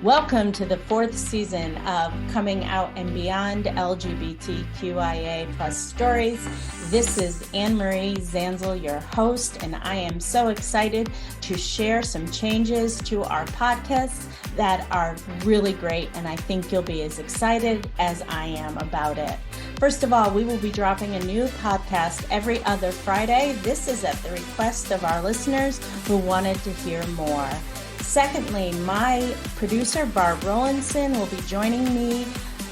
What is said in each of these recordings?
Welcome to the 4th season of Coming Out and Beyond LGBTQIA plus stories. This is Anne-Marie Zanzal, your host, and I am so excited to share some changes to our podcast that are really great, and I think you'll be as excited as I am about it. First of all, we will be dropping a new podcast every other Friday. This is at the request of our listeners who wanted to hear more. Secondly, my producer, Barb Rowlandson, will be joining me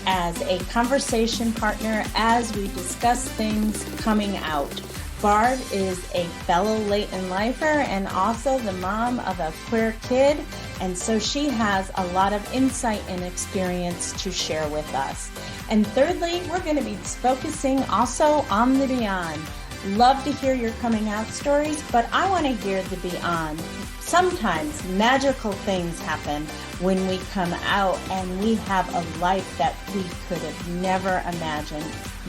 as a conversation partner as we discuss things coming out. Barb is a fellow late-in lifer and also the mom of a queer kid, and so she has a lot of insight and experience to share with us. And thirdly, we're going to be focusing also on the beyond. Love to hear your coming out stories, but I want to hear the beyond. Sometimes magical things happen when we come out and we have a life that we could have never imagined.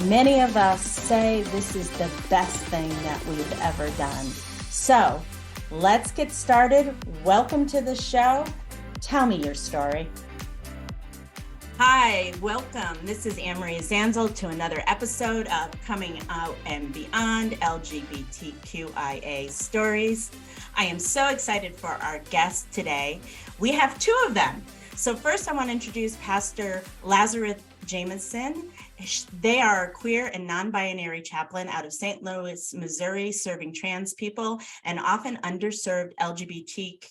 Many of us say this is the best thing that we've ever done. So let's get started. Welcome to the show. Tell me your story. Hi, welcome. This is Anne-Marie Zanzal to another episode of Coming Out and Beyond LGBTQIA Stories. I am so excited for our guest today. We have two of them. So first I want to introduce Pastor Lazarus Jameson. They are a queer and non-binary chaplain out of St. Louis, Missouri, serving trans people and often underserved LGBTQ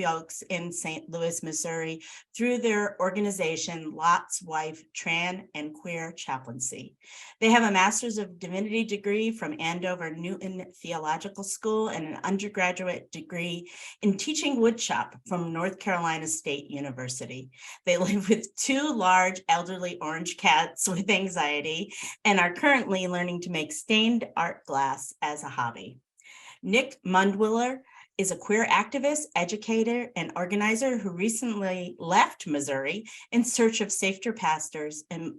folks in St. Louis, Missouri, through their organization, Lot's Wife, Tran and Queer Chaplaincy. They have a Master's of Divinity degree from Andover Newton Theological School and an undergraduate degree in teaching woodshop from North Carolina State University. They live with two large elderly orange cats with anxiety and are currently learning to make stained art glass as a hobby. Nick Mundwiller is a queer activist, educator, and organizer who recently left Missouri in search of safer pastures and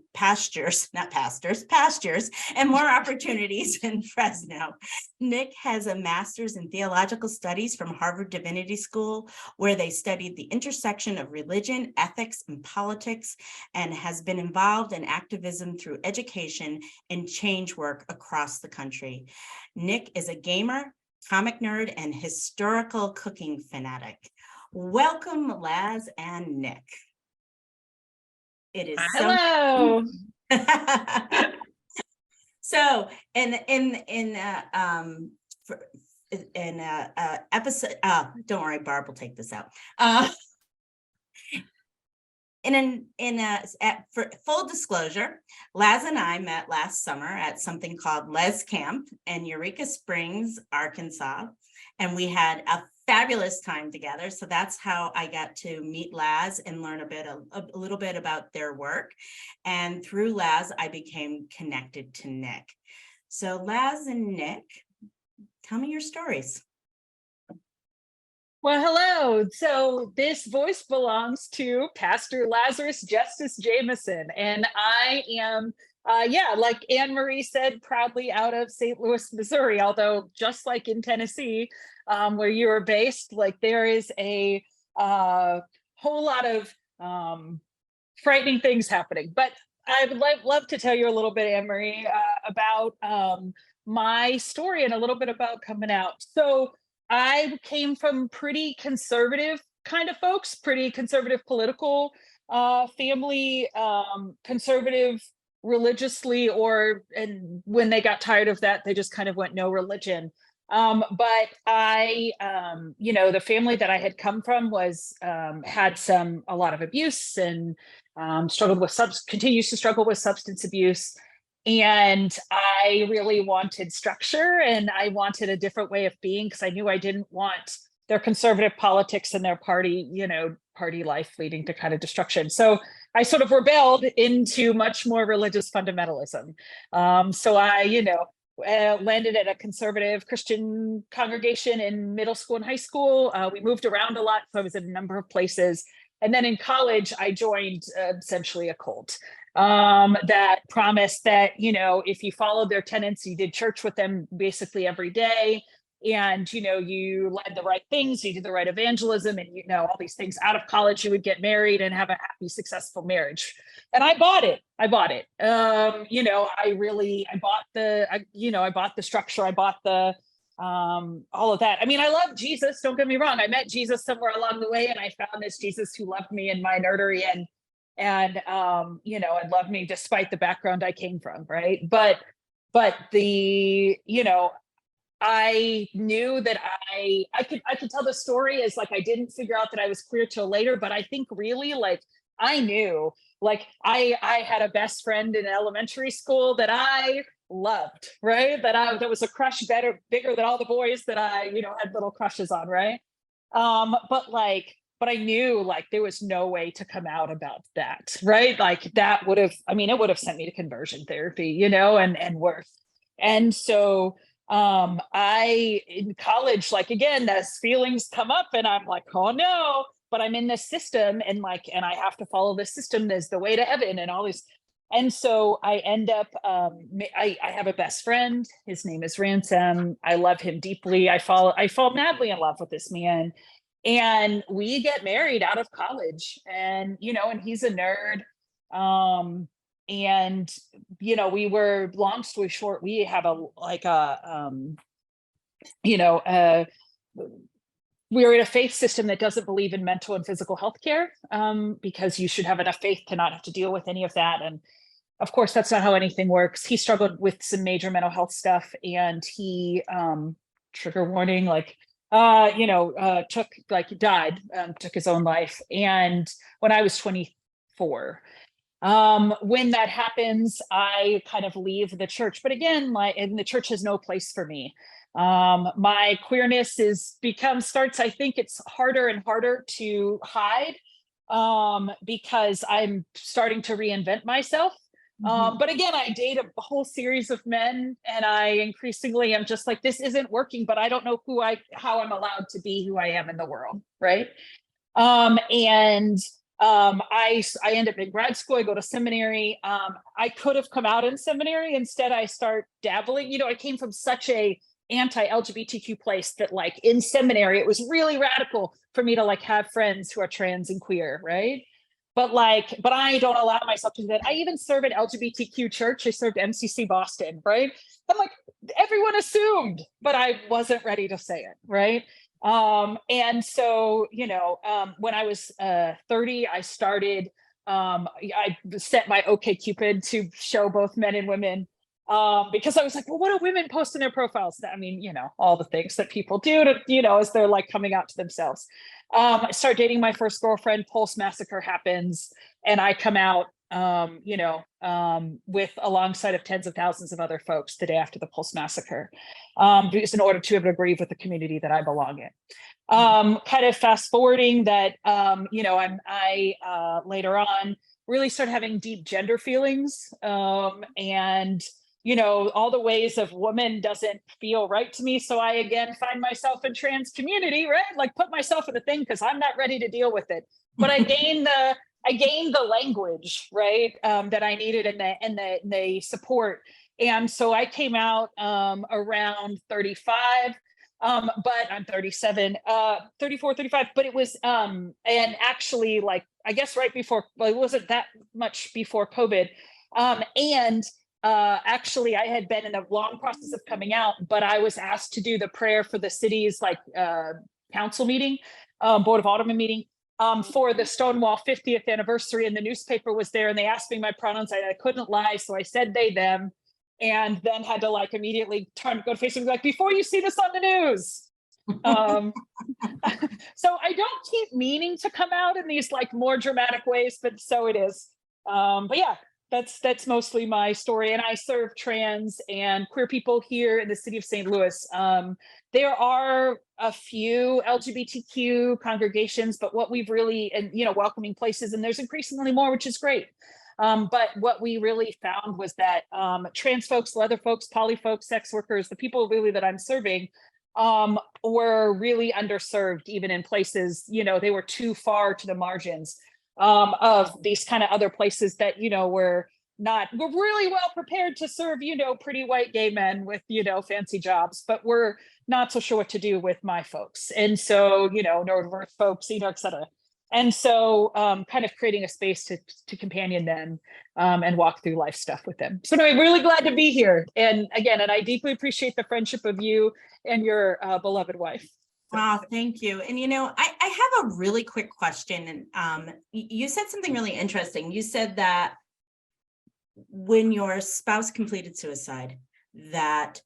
more opportunities in Fresno. Nick has a master's in theological studies from Harvard Divinity School, where they studied the intersection of religion, ethics, and politics, and has been involved in activism through education and change work across the country. Nick is a gamer, comic nerd, and historical cooking fanatic. Welcome, Laz and Nick. It is hello. So, in episode. Don't worry, Barb will take this out. For full disclosure, Laz and I met last summer at something called Les Camp in Eureka Springs, Arkansas, and we had a fabulous time together. So that's how I got to meet Laz and learn a little bit about their work. And through Laz, I became connected to Nick. So Laz and Nick, tell me your stories. Well, hello. So this voice belongs to Pastor Lazarus Justice Jameson, and I am, like Anne-Marie said, proudly out of St. Louis, Missouri, although just like in Tennessee, where you are based, like there is a whole lot of frightening things happening. But I would love to tell you a little bit, Anne-Marie, about my story and a little bit about coming out. So I came from pretty conservative kind of folks, pretty conservative political family, conservative religiously, and when they got tired of that, they just kind of went no religion. But I, the family that I had come from was had a lot of abuse and continues to struggle with substance abuse. And I really wanted structure and I wanted a different way of being because I knew I didn't want their conservative politics and their party life leading to kind of destruction. So I sort of rebelled into much more religious fundamentalism. So I, landed at a conservative Christian congregation in middle school and high school. We moved around a lot, so I was in a number of places. And then in college, I joined essentially a cult that promised that, if you followed their tenets, you did church with them basically every day, and, you led the right things, you did the right evangelism, and, all these things. Out of college, you would get married and have a happy, successful marriage. And I bought it. I bought the structure. I bought the, all of that. I mean, I love Jesus. Don't get me wrong. I met Jesus somewhere along the way, and I found this Jesus who loved me in my nerdery and loved me despite the background I came from. Right. But I knew that I could tell the story as like, I didn't figure out that I was queer till later, but I think really like I knew, like I had a best friend in elementary school that I loved, right? That was a crush bigger than all the boys that I, had little crushes on, right? But I knew like there was no way to come out about that, right? Like that would have, it would have sent me to conversion therapy, and worse. And so I in college, like again, as feelings come up and I'm like, oh no, but I'm in this system and I have to follow this system. There's the way to heaven and all these. And so I end up, I have a best friend. His name is Ransom. I love him deeply. I fall madly in love with this man. And we get married out of college, and, and he's a nerd. And, we were, long story short, we have we are in a faith system that doesn't believe in mental and physical health care, because you should have enough faith to not have to deal with any of that. And of course, that's not how anything works. He struggled with some major mental health stuff, and he, trigger warning, took his own life. And when I was 24, when that happens, I kind of leave the church. But again, and the church has no place for me. My queerness starts, I think it's harder and harder to hide, because I'm starting to reinvent myself. But again, I date a whole series of men, and I increasingly am just like, this isn't working, but I don't know how I'm allowed to be who I am in the world. Right. I end up in grad school. I go to seminary. I could have come out in seminary. Instead, I start dabbling. I came from such a anti-LGBTQ place that like in seminary, it was really radical for me to like have friends who are trans and queer. Right. But I don't allow myself to do that. I even serve at LGBTQ church. I served MCC Boston. Right. I'm like, everyone assumed, but I wasn't ready to say it. Right. And so, when I was 30, I started, I set my OkCupid to show both men and women, because I was like, well, what do women post in their profiles? All the things that people do to, as they're like coming out to themselves. I start dating my first girlfriend, Pulse Massacre happens, and I come out, with alongside of tens of thousands of other folks the day after the Pulse Massacre, because in order to be able to grieve with the community that I belong in. Kind of fast forwarding that, I later on really started having deep gender feelings, and all the ways of woman doesn't feel right to me. So I again find myself in trans community, right? Like put myself in the thing because I'm not ready to deal with it. But I gained the language, right, that I needed and the support. And so I came out around 35, but I'm 37, 34, 35. But it was, and actually, like, I guess right before, well, it wasn't that much before COVID. Actually, I had been in a long process of coming out, but I was asked to do the prayer for the city's council meeting, Board of Aldermen meeting, for the Stonewall 50th anniversary, and the newspaper was there, and they asked me my pronouns. I couldn't lie, so I said they, them, and then had to like immediately go to Facebook like, before you see this on the news. So I don't keep meaning to come out in these like more dramatic ways, but so it is. But yeah, that's mostly my story. And I serve trans and queer people here in the city of St. Louis. There are a few LGBTQ congregations, but what we've really, and welcoming places, and there's increasingly more, which is great. But what we really found was that trans folks, leather folks, poly folks, sex workers, the people really that I'm serving, were really underserved, even in places, they were too far to the margins of these kind of other places that, were we're really well prepared to serve, pretty white gay men with, fancy jobs, but we're not so sure what to do with my folks. And so, Nordverse folks, et cetera. And so kind of creating a space to companion them and walk through life stuff with them. So anyway, really glad to be here. And again, and I deeply appreciate the friendship of you and your beloved wife. Wow, thank you. And I have a really quick question. And you said something really interesting. You said that when your spouse completed suicide, that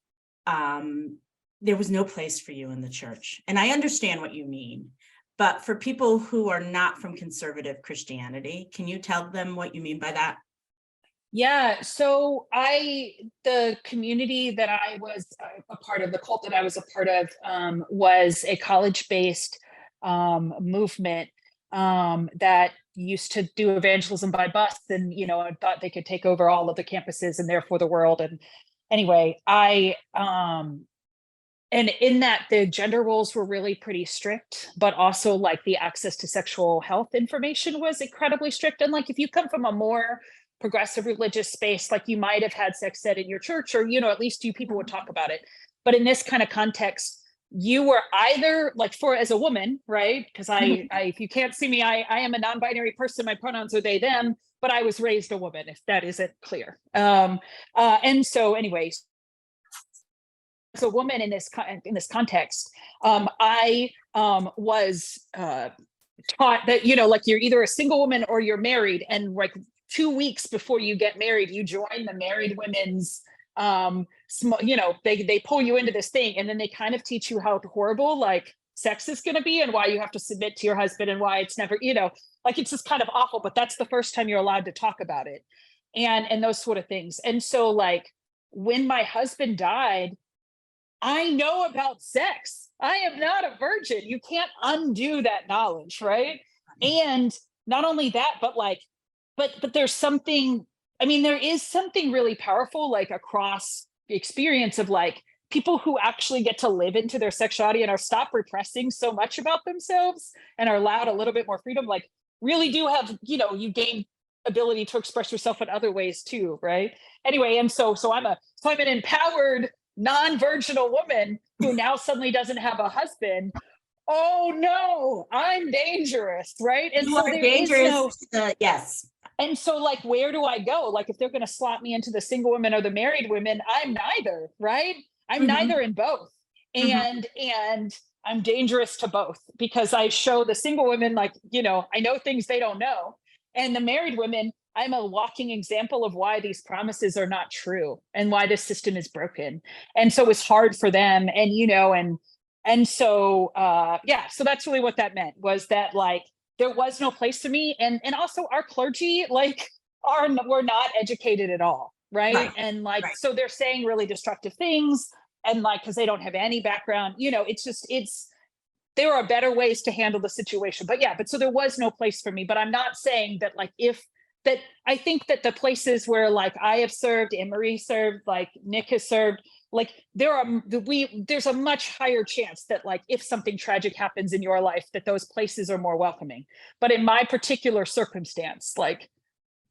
there was no place for you in the church. And I understand what you mean. But for people who are not from conservative Christianity, can you tell them what you mean by that? Yeah, so the community that I was a part of, the cult that I was a part of, was a college-based movement that used to do evangelism by bus, and I thought they could take over all of the campuses and therefore the world. And anyway, and in that, the gender roles were really pretty strict, but also like the access to sexual health information was incredibly strict. And like, if you come from a more progressive religious space, like you might have had sex ed in your church, or, at least you people would talk about it. But in this kind of context, you were either like, as a woman, right? Because I if you can't see me, I am a non-binary person. My pronouns are they, them, but I was raised a woman, if that isn't clear. And so anyways, as a woman in this context, I was taught that, like you're either a single woman or you're married, and like 2 weeks before you get married, you join the married women's they pull you into this thing, and then they kind of teach you how horrible like sex is going to be, and why you have to submit to your husband, and why it's never, like it's just kind of awful, but that's the first time you're allowed to talk about it, and those sort of things. And so like when my husband died, I know about sex. I am not a virgin. You can't undo that knowledge, right? And not only that, but like, but there's something, there is something really powerful, like across the experience of like people who actually get to live into their sexuality and are stop repressing so much about themselves and are allowed a little bit more freedom, like really do have, you gain ability to express yourself in other ways too, right? Anyway, and so I'm an empowered non-virginal woman who now suddenly doesn't have a husband. Oh no, I'm dangerous, right? And You so are there dangerous. is no, Yes. and so like, where do I go? Like, if they're going to slot me into the single women or the married women, I'm neither, right? I'm neither in both. And I'm dangerous to both, because I show the single women, like, I know things they don't know. And the married women, I'm a walking example of why these promises are not true and why this system is broken. And so it's hard for them. And so so that's really what that meant, was that like there was no place for me. And also our clergy like were not educated at all. Right. And like, so they're saying really destructive things, and like, because they don't have any background, there are better ways to handle the situation. But so there was no place for me. But I'm not saying that like I think that the places where like I have served, Anne-Marie served, like Nick has served, like there's a much higher chance that like if something tragic happens in your life, that those places are more welcoming. But in my particular circumstance, like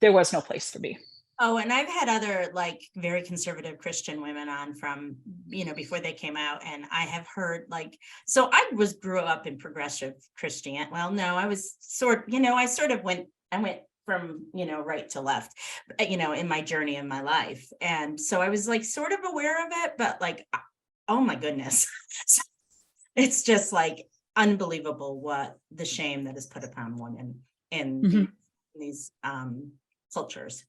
there was no place for me. Oh, and I've had other like very conservative Christian women on from, before they came out. And I have heard like, so I grew up in progressive Christian. Well, no, I was I went from, right to left, in my journey in my life. And so I was like sort of aware of it, but like, oh my goodness, it's just like unbelievable what the shame that is put upon women in these cultures.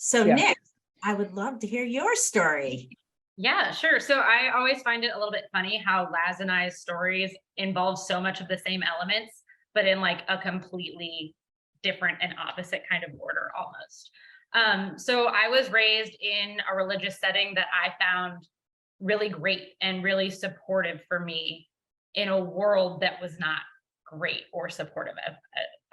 So Nick, I would love to hear your story. Yeah, sure. So I always find it a little bit funny how Laz and I's stories involve so much of the same elements, but in like a completely different and opposite kind of order almost. So I was raised in a religious setting that I found really great and really supportive for me in a world that was not great or supportive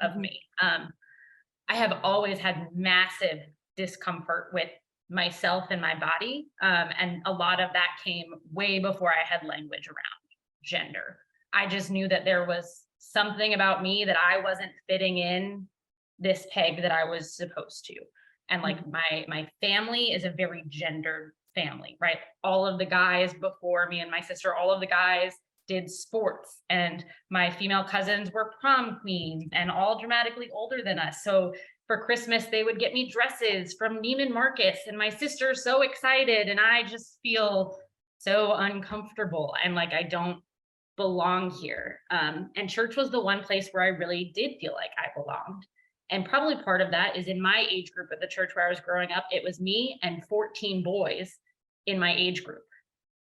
of me. I have always had massive discomfort with myself and my body. And a lot of that came way before I had language around gender. I just knew that there was something about me that I wasn't fitting in this peg that I was supposed to. And like my family is a very gendered family, right? All of the guys before me and my sister, all of the guys did sports, and my female cousins were prom queens and all dramatically older than us. So for Christmas, they would get me dresses from Neiman Marcus, and my sister's so excited, and I just feel so uncomfortable and like I don't belong here. And church was the one place where I really did feel like I belonged. And probably part of that is in my age group at the church where I was growing up, it was me and 14 boys in my age group.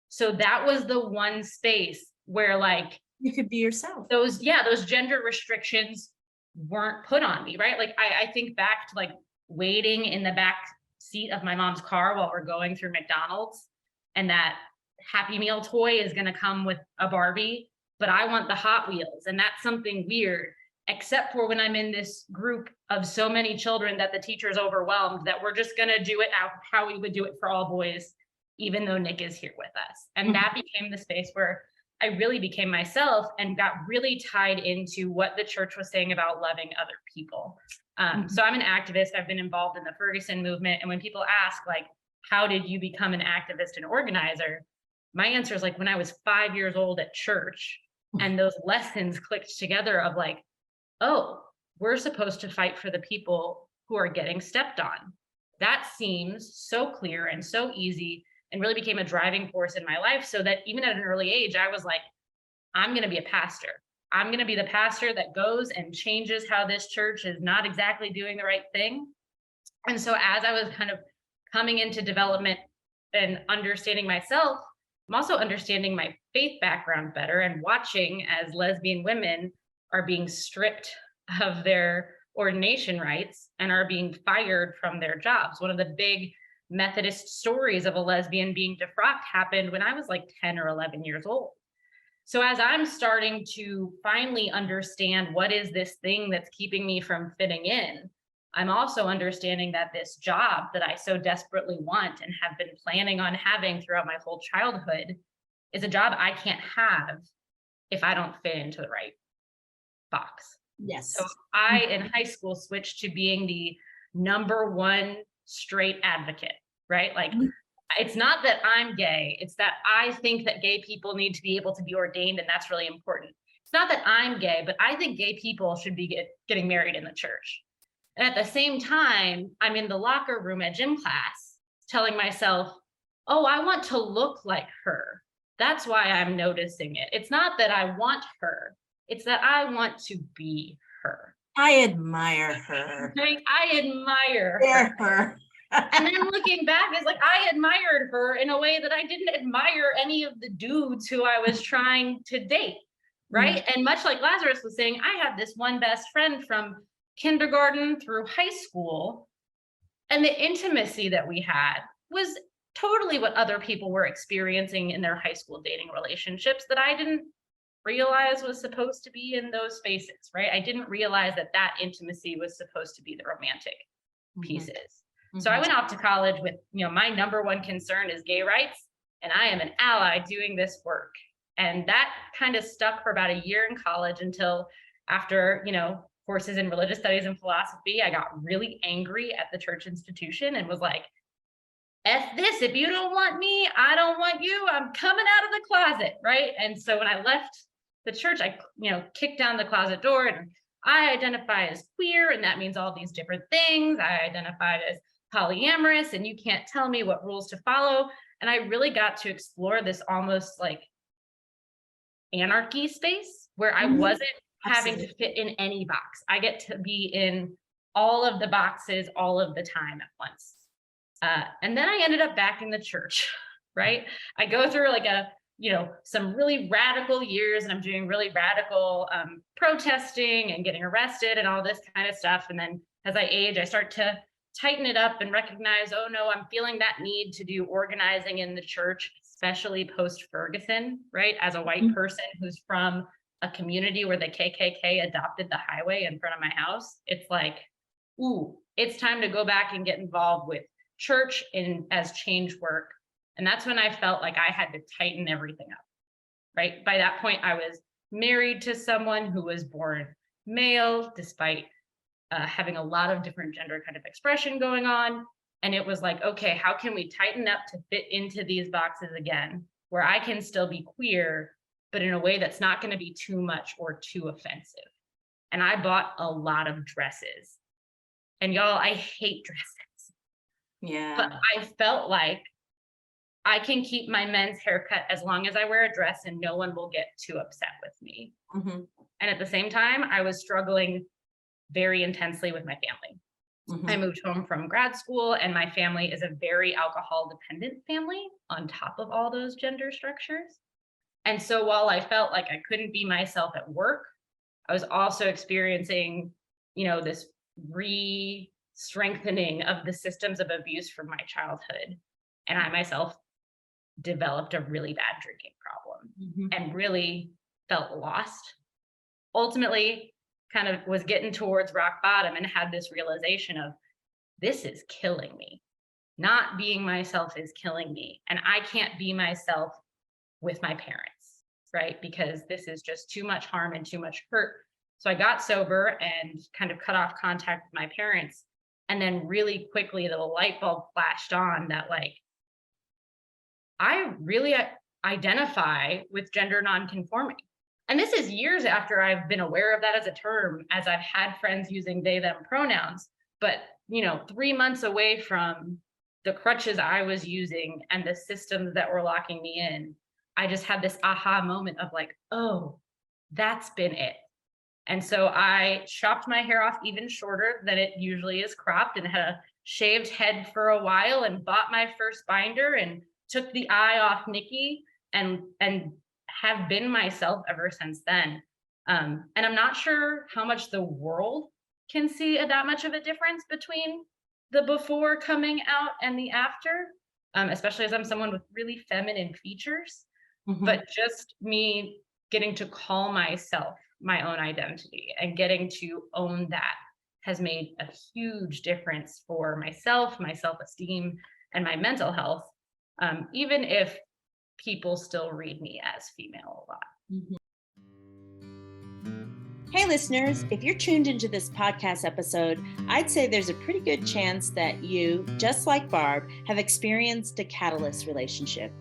So that was the one space where like you could be yourself. Those gender restrictions weren't put on me, right? Like I think back to like waiting in the back seat of my mom's car while we're going through McDonald's, and that Happy Meal toy is going to come with a Barbie, but I want the Hot Wheels. And that's something weird, except for when I'm in this group of so many children that the teacher's overwhelmed that we're just going to do it how we would do it for all boys, even though Nick is here with us. And that became the space where I really became myself and got really tied into what the church was saying about loving other people. So I'm an activist. I've been involved in the Ferguson movement. And when people ask, like, how did you become an activist and organizer? My answer is like, when I was 5 years old at church, and those lessons clicked together of like, oh, we're supposed to fight for the people who are getting stepped on. That seems so clear and so easy, and really became a driving force in my life, so that even at an early age, I was like, I'm going to be a pastor. I'm going to be the pastor that goes and changes how this church is not exactly doing the right thing. And so as I was kind of coming into development and understanding myself, I'm also understanding my faith background better and watching as lesbian women are being stripped of their ordination rights and are being fired from their jobs. One of the big Methodist stories of a lesbian being defrocked happened when I was like 10 or 11 years old. So as I'm starting to finally understand what is this thing that's keeping me from fitting in, I'm also understanding that this job that I so desperately want and have been planning on having throughout my whole childhood is a job I can't have if I don't fit into the right box. Yes. So I, in high school, switched to being the number 1 straight advocate, right? Like, it's not that I'm gay, it's that I think that gay people need to be able to be ordained, and that's really important. It's not that I'm gay, but I think gay people should be getting married in the church. And at the same time, I'm in the locker room at gym class telling myself, oh, I want to look like her. That's why I'm noticing it. It's not that I want her, it's that I want to be her. I admire her. Like, I admire her. And then looking back, it's like I admired her in a way that I didn't admire any of the dudes who I was trying to date, right? And much like Lazarus was saying, I had this one best friend from kindergarten through high school, and the intimacy that we had was totally what other people were experiencing in their high school dating relationships that I didn't realize was supposed to be in those spaces, right? I didn't realize that that intimacy was supposed to be the romantic pieces. So I went off to college with, my number 1 concern is gay rights, and I am an ally doing this work. And that kind of stuck for about a year in college until after, courses in religious studies and philosophy, I got really angry at the church institution and was like, F this, if you don't want me, I don't want you, I'm coming out of the closet, right? And so when I left the church, I, kicked down the closet door, and I identify as queer, and that means all these different things. I identified as polyamorous, and you can't tell me what rules to follow. And I really got to explore this almost like anarchy space where I wasn't having to fit in any box. I get to be in all of the boxes all of the time at once. And then I ended up back in the church, right? I go through like some really radical years, and I'm doing really radical protesting and getting arrested and all this kind of stuff. And then as I age, I start to tighten it up and recognize, oh no, I'm feeling that need to do organizing in the church, especially post-Ferguson, right? As a white person who's from a community where the KKK adopted the highway in front of my house, it's like, ooh, it's time to go back and get involved with church as change work. And that's when I felt like I had to tighten everything up, right? By that point, I was married to someone who was born male, despite having a lot of different gender kind of expression going on. And it was like, okay, how can we tighten up to fit into these boxes again, where I can still be queer, but in a way that's not going to be too much or too offensive. And I bought a lot of dresses. And y'all, I hate dresses. Yeah. But I felt like I can keep my men's haircut as long as I wear a dress and no one will get too upset with me. Mm-hmm. And at the same time, I was struggling very intensely with my family. Mm-hmm. I moved home from grad school, and my family is a very alcohol dependent family on top of all those gender structures. And so while I felt like I couldn't be myself at work, I was also experiencing, this re-strengthening of the systems of abuse from my childhood. And I myself developed a really bad drinking problem and really felt lost. Ultimately, kind of was getting towards rock bottom and had this realization of, this is killing me. Not being myself is killing me. And I can't be myself with my parents, right? Because this is just too much harm and too much hurt. So I got sober and kind of cut off contact with my parents. And then really quickly, the light bulb flashed on that, like, I really identify with gender nonconforming. And this is years after I've been aware of that as a term, as I've had friends using they, them pronouns. But, 3 months away from the crutches I was using and the systems that were locking me in, I just had this aha moment of like, oh, that's been it. And so I chopped my hair off even shorter than it usually is cropped, and had a shaved head for a while, and bought my first binder and took the eye off Nikki, and have been myself ever since then. And I'm not sure how much the world can see that much of a difference between the before coming out and the after, especially as I'm someone with really feminine features. But just me getting to call myself my own identity and getting to own that has made a huge difference for myself, my self-esteem, and my mental health, even if people still read me as female a lot. Hey listeners, if you're tuned into this podcast episode, I'd say there's a pretty good chance that you, just like Barb, have experienced a catalyst relationship.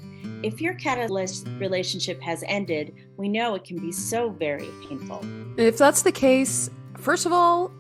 If your catalyst relationship has ended, we know it can be so very painful. If that's the case, first of all,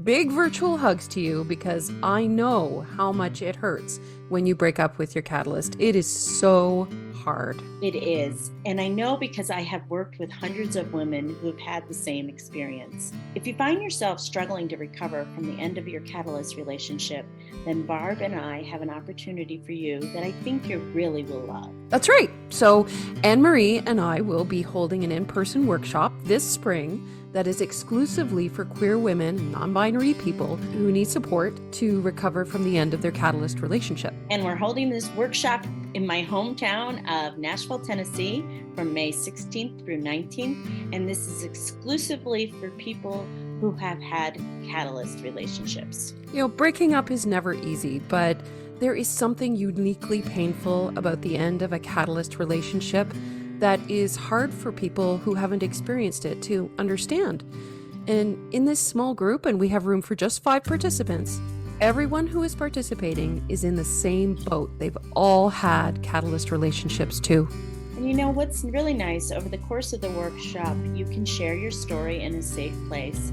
big virtual hugs to you, because I know how much it hurts when you break up with your catalyst. It is so hard. It is. And I know because I have worked with hundreds of women who have had the same experience. If you find yourself struggling to recover from the end of your catalyst relationship, then Barb and I have an opportunity for you that I think you really will love. That's right. So Anne-Marie and I will be holding an in-person workshop this spring that is exclusively for queer women, non-binary people who need support to recover from the end of their catalyst relationship. And we're holding this workshop in my hometown of Nashville, Tennessee from May 16th through 19th. And this is exclusively for people who have had catalyst relationships. Breaking up is never easy, but there is something uniquely painful about the end of a catalyst relationship that is hard for people who haven't experienced it to understand. And in this small group, and we have room for just 5 participants, everyone who is participating is in the same boat. They've all had catalyst relationships too. And what's really nice, over the course of the workshop, you can share your story in a safe place,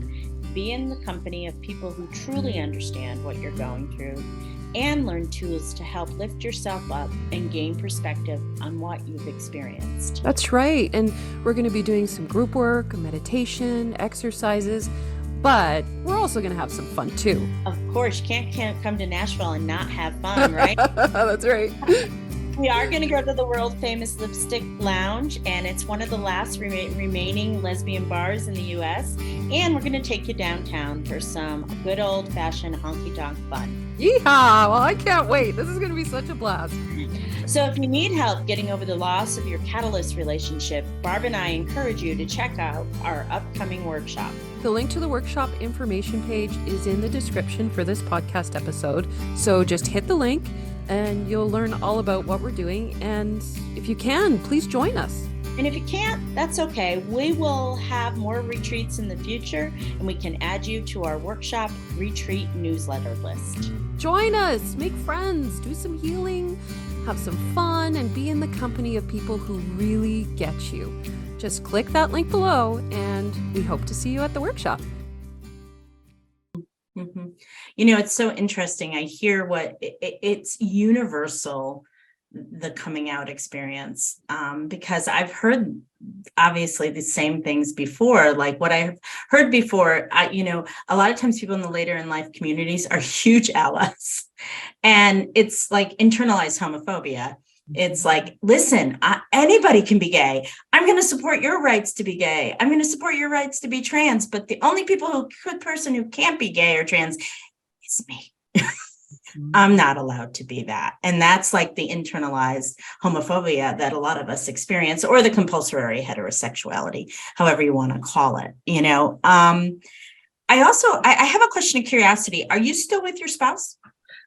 be in the company of people who truly understand what you're going through, and learn tools to help lift yourself up and gain perspective on what you've experienced. That's right. And we're going to be doing some group work, meditation, exercises, but we're also going to have some fun too. Of course, you can't come to Nashville and not have fun, right? That's right. We are going to go to the world famous Lipstick Lounge, and it's one of the last remaining lesbian bars in the U.S. And we're going to take you downtown for some good old fashioned honky tonk fun. Yeehaw! Well, I can't wait. This is going to be such a blast. So if you need help getting over the loss of your catalyst relationship, Barb and I encourage you to check out our upcoming workshop. The link to the workshop information page is in the description for this podcast episode. So just hit the link and you'll learn all about what we're doing. And if you can, please join us. And if you can't, that's okay. We will have more retreats in the future, and we can add you to our workshop retreat newsletter list. Join us, make friends, do some healing, have some fun, and be in the company of people who really get you. Just click that link below, and we hope to see you at the workshop. Mm-hmm. You know, it's so interesting. I hear it's universal, the coming out experience, because I've heard obviously the same things before. Like what I've heard before, a lot of times people in the later in life communities are huge allies, and it's like internalized homophobia. It's like, listen, anybody can be gay. I'm going to support your rights to be gay. I'm going to support your rights to be trans. But the only person who can't be gay or trans is me. I'm not allowed to be that. And that's like the internalized homophobia that a lot of us experience, or the compulsory heterosexuality, however you want to call it. I have a question of curiosity. Are you still with your spouse?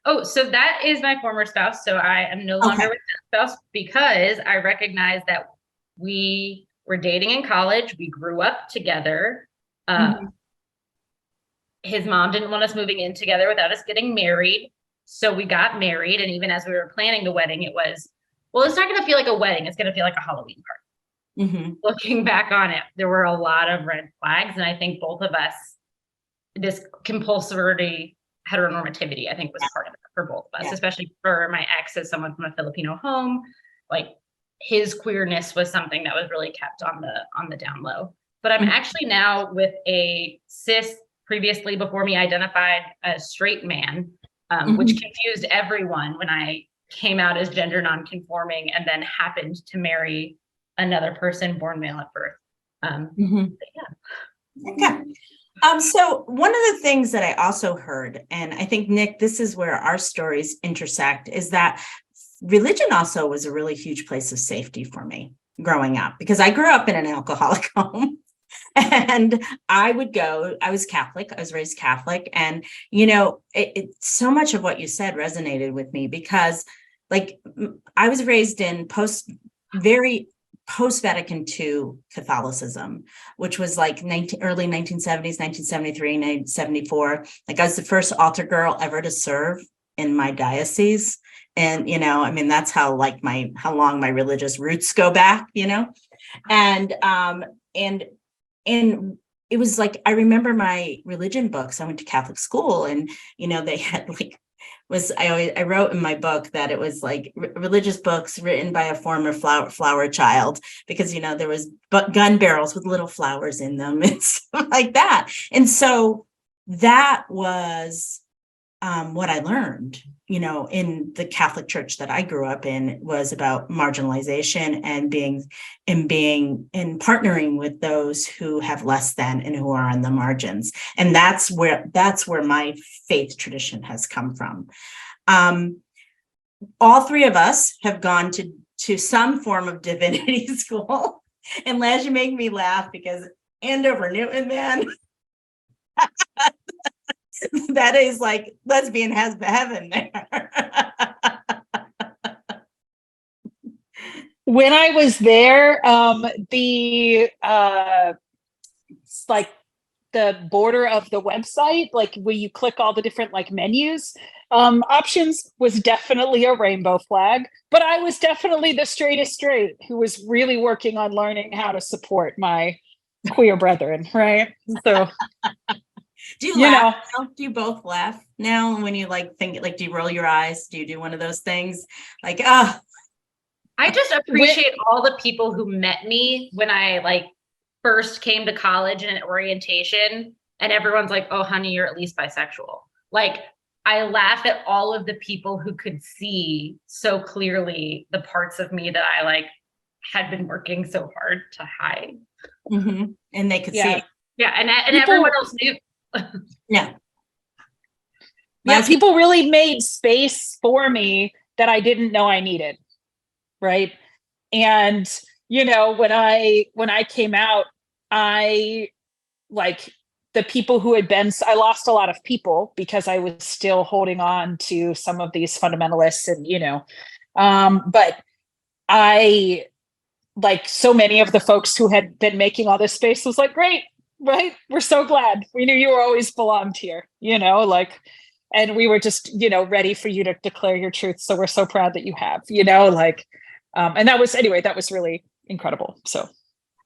Oh, so that is my former spouse. So I am no longer with that spouse because I recognize that we were dating in college. We grew up together. His mom didn't want us moving in together without us getting married. So we got married. And even as we were planning the wedding, it was, well, it's not going to feel like a wedding. It's going to feel like a Halloween party. Mm-hmm. Looking back on it, there were a lot of red flags. And I think both of us, this compulsory heteronormativity, I think, was part of it for both of us, especially for my ex as someone from a Filipino home. Like, his queerness was something that was really kept on the down low. But I'm actually now with a cis, previously before me identified as straight man, which confused everyone when I came out as gender nonconforming and then happened to marry another person born male at birth. So one of the things that I also heard, and I think, Nick, this is where our stories intersect, is that religion also was a really huge place of safety for me growing up, because I grew up in an alcoholic home. And I was Catholic, I was raised Catholic. And, so much of what you said resonated with me, because like I was raised in post-Vatican II Catholicism, which was like early 1970s, 1973, 1974. Like I was the first altar girl ever to serve in my diocese. And, that's how long my religious roots go back, and it was like, I remember my religion books. I went to Catholic school, and, they had I wrote in my book that it was like religious books written by a former flower child, because, there was gun barrels with little flowers in them and stuff like that. And so that was what I learned, in the Catholic Church that I grew up in, was about marginalization and partnering with those who have less than and who are on the margins. And that's where my faith tradition has come from. All three of us have gone to some form of divinity school. And Laz, you make me laugh because Andover Newton, man. That is like lesbian has heaven there. When I was there, the border of the website, like where you click all the different menus, options, was definitely a rainbow flag. But I was definitely the straightest straight who was really working on learning how to support my queer brethren, right? So. Do you laugh now? Do you both laugh now when you think, do you roll your eyes? Do you do one of those things? I just appreciate all the people who met me when I first came to college and orientation, and everyone's like, oh, honey, you're at least bisexual. I laugh at all of the people who could see so clearly the parts of me that I had been working so hard to hide. Mm-hmm. And they could see it. Yeah. And everyone else knew. Yeah. People really made space for me that I didn't know I needed. Right. And, when I came out, I the people who had been, I lost a lot of people because I was still holding on to some of these fundamentalists and, but I like so many of the folks who had been making all this space was like, great, right? We're so glad. We knew you always belonged here, like, and we were just, ready for you to declare your truth. So we're so proud that you have, like, and that was really incredible. So,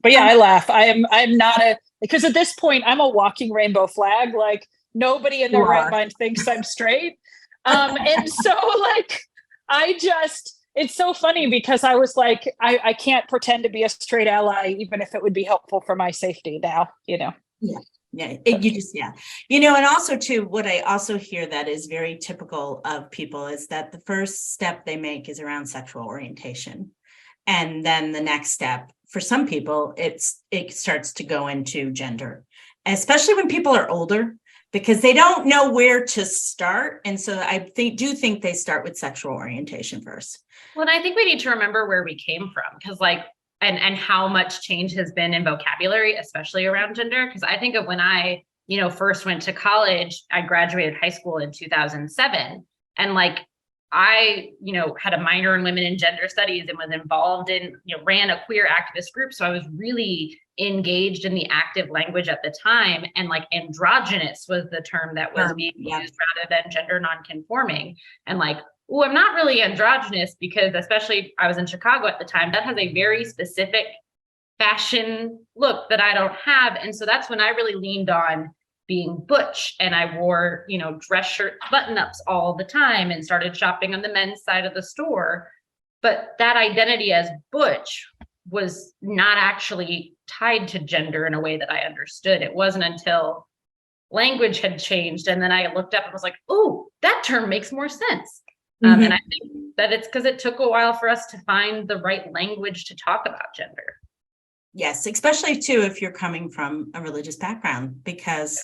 but yeah, I laugh. I'm not because at this point I'm a walking rainbow flag. Like nobody in their right mind thinks I'm straight. And so like, it's so funny because I was like, I can't pretend to be a straight ally, even if it would be helpful for my safety now, Yeah. And also too, what I also hear that is very typical of people is that the first step they make is around sexual orientation. And then the next step for some people, it starts to go into gender, especially when people are older, because they don't know where to start. And so I do think they start with sexual orientation first. Well, and I think we need to remember where we came from, because like, and how much change has been in vocabulary, especially around gender. Because I think of when I, first went to college, I graduated high school in 2007. And like, I, had a minor in women and gender studies and was involved in, ran a queer activist group. So I was really engaged in the active language at the time. And like androgynous was the term that was being used rather than gender nonconforming. And like, oh, I'm not really androgynous, because especially I was in Chicago at the time, that has a very specific fashion look that I don't have. And so that's when I really leaned on being butch, and I wore, dress shirt button-ups all the time and started shopping on the men's side of the store. But that identity as butch was not actually tied to gender in a way that I understood. It wasn't until language had changed, and then I looked up and was like, oh, that term makes more sense. And I think that it's because it took a while for us to find the right language to talk about gender. Yes, especially too, if you're coming from a religious background, because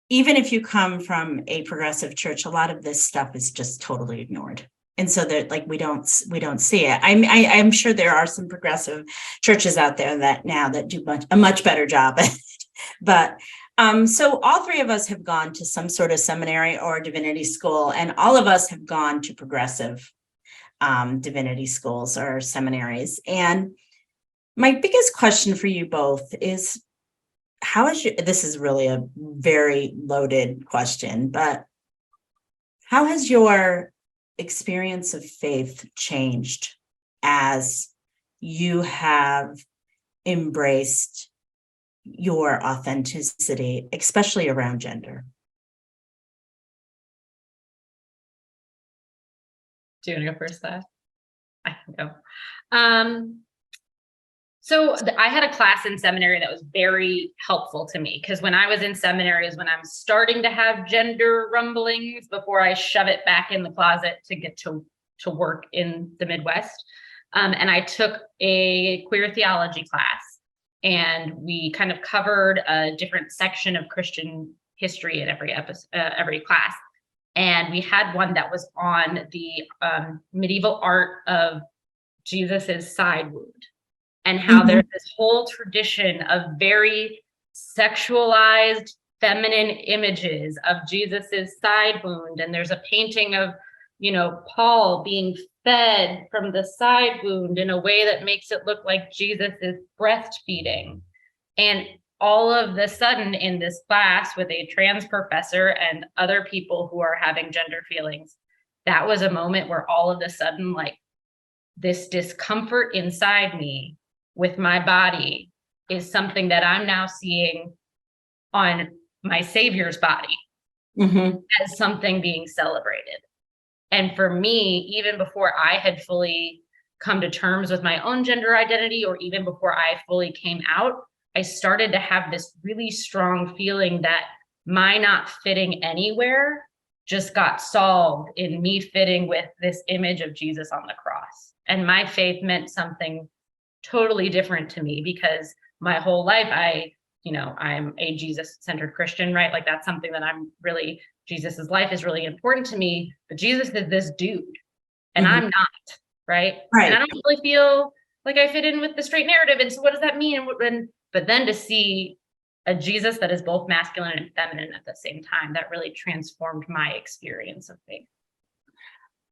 even if you come from a progressive church, a lot of this stuff is just totally ignored. And so that like, we don't see it. I'm sure there are some progressive churches out there that do a much better job at it. But so all three of us have gone to some sort of seminary or divinity school, and all of us have gone to progressive divinity schools or seminaries. And my biggest question for you both is, this is really a very loaded question, but how has your experience of faith changed as you have embraced your authenticity, especially around gender? Do you want to go first, Thad? I can go. So I had a class in seminary that was very helpful to me, because when I was in seminary is when I'm starting to have gender rumblings before I shove it back in the closet to get to work in the Midwest. And I took a queer theology class, and we kind of covered a different section of Christian history in every class. And we had one that was on the medieval art of Jesus's side wound, and how there's this whole tradition of very sexualized feminine images of Jesus's side wound. And there's a painting of, Paul being fed from the side wound in a way that makes it look like Jesus is breastfeeding. And all of a sudden in this class with a trans professor and other people who are having gender feelings, that was a moment where all of a sudden, like, this discomfort inside me with my body is something that I'm now seeing on my Savior's body as something being celebrated. And for me, even before I had fully come to terms with my own gender identity, or even before I fully came out, I started to have this really strong feeling that my not fitting anywhere just got solved in me fitting with this image of Jesus on the cross. And my faith meant something totally different to me, because my whole life I'm a Jesus-centered Christian, right? Like that's something that Jesus's life is really important to me, but Jesus is this dude and I'm not, right? And I don't really feel like I fit in with the straight narrative. And so what does that mean? But then to see a Jesus that is both masculine and feminine at the same time, that really transformed my experience of faith.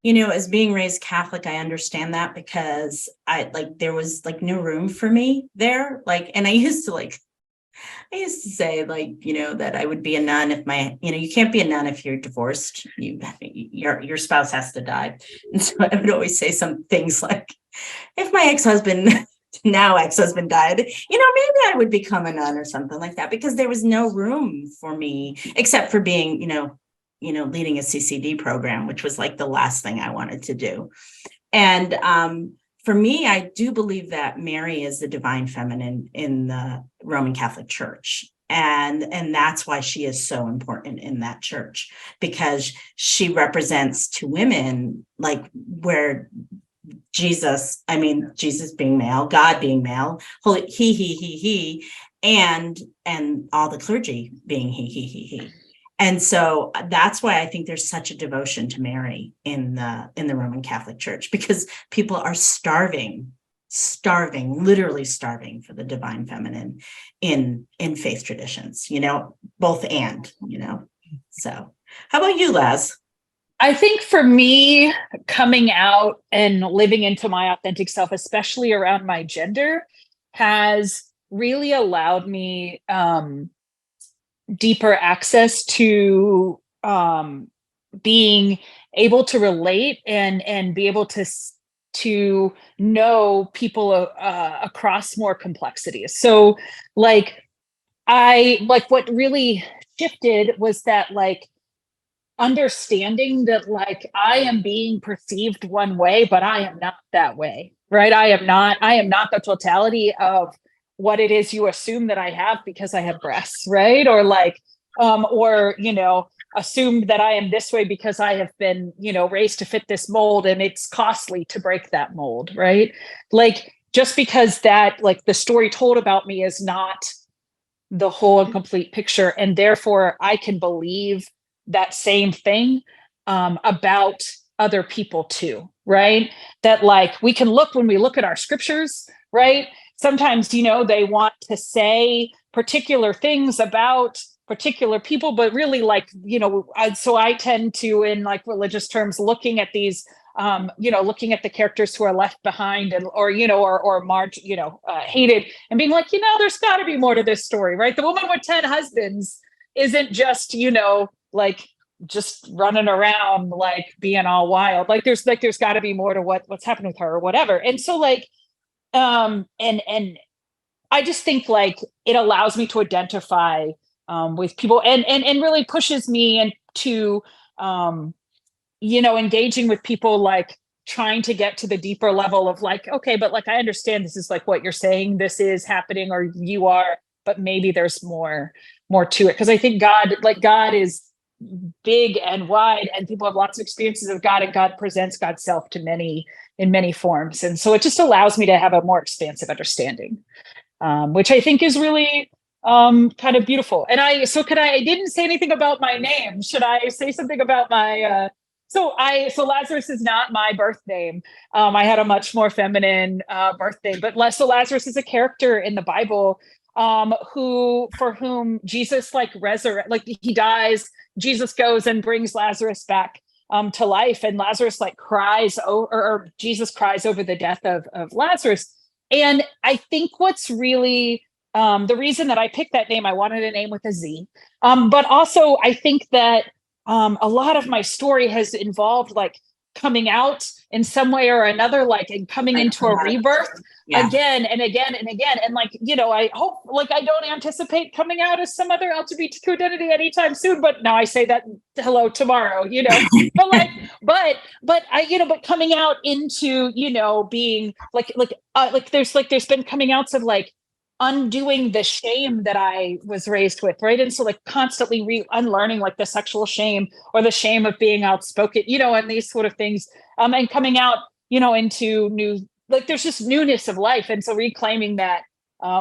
as being raised Catholic, I understand that, because there was no room for me there. And I used to say that I would be a nun if you can't be a nun if you're divorced. Your spouse has to die. And so I would always say some things like, if my now ex-husband died, maybe I would become a nun or something like that, because there was no room for me except for being, leading a CCD program, which was the last thing I wanted to do. And for me, I do believe that Mary is the divine feminine in the Roman Catholic Church. And that's why she is so important in that church, because she represents to women, where Jesus being male, God being male, holy, he, and all the clergy being he. And so that's why I think there's such a devotion to Mary in the Roman Catholic Church, because people are starving, literally starving for the divine feminine in faith traditions, both and. So how about you, Laz? I think for me, coming out and living into my authentic self, especially around my gender, has really allowed me deeper access to being able to relate and be able to know people across more complexities. So what really shifted was that understanding that I am being perceived one way, but I am not that way, right? I am not the totality of what it is you assume that I have because I have breasts, right? Or assumed that I am this way because I have been, raised to fit this mold, and it's costly to break that mold, right? Just because that the story told about me is not the whole and complete picture, and therefore I can believe that same thing about other people too, right? That we can look, when we look at our scriptures, right? Sometimes, they want to say particular things about particular people, but really so I tend to, in religious terms, looking at these, looking at the characters who are left behind or hated, and being there's got to be more to this story, right? The woman with 10 husbands isn't just, just running around, being all wild. There's got to be more to what's happened with her or whatever. And so and I just think it allows me to identify with people and really pushes me into, engaging with people, trying to get to the deeper level of okay, but I understand this is what you're saying, this is happening, or you are, but maybe there's more to it. Because I think God is big and wide, and people have lots of experiences of God, and God presents God's self to many in many forms. And so it just allows me to have a more expansive understanding, which I think is really kind of beautiful. And I didn't say anything about my name. Should I say something about my, so Lazarus is not my birth name. I had a much more feminine birth name, but Lazarus is a character in the Bible for whom Jesus he dies, Jesus goes and brings Lazarus back to life, and Lazarus cries or Jesus cries over the death of Lazarus. And I think what's really the reason that I picked that name, I wanted a name with a Z, but also I think that a lot of my story has involved coming out in some way or another, and coming into a rebirth again and again and again. And I hope, I don't anticipate coming out as some other LGBTQ identity anytime soon, but now I say that hello tomorrow, but coming out into, being there's been coming outs of undoing the shame that I was raised with, right? And so constantly unlearning the sexual shame or the shame of being outspoken, and these sort of things, and coming out, into new, there's just newness of life. And so reclaiming that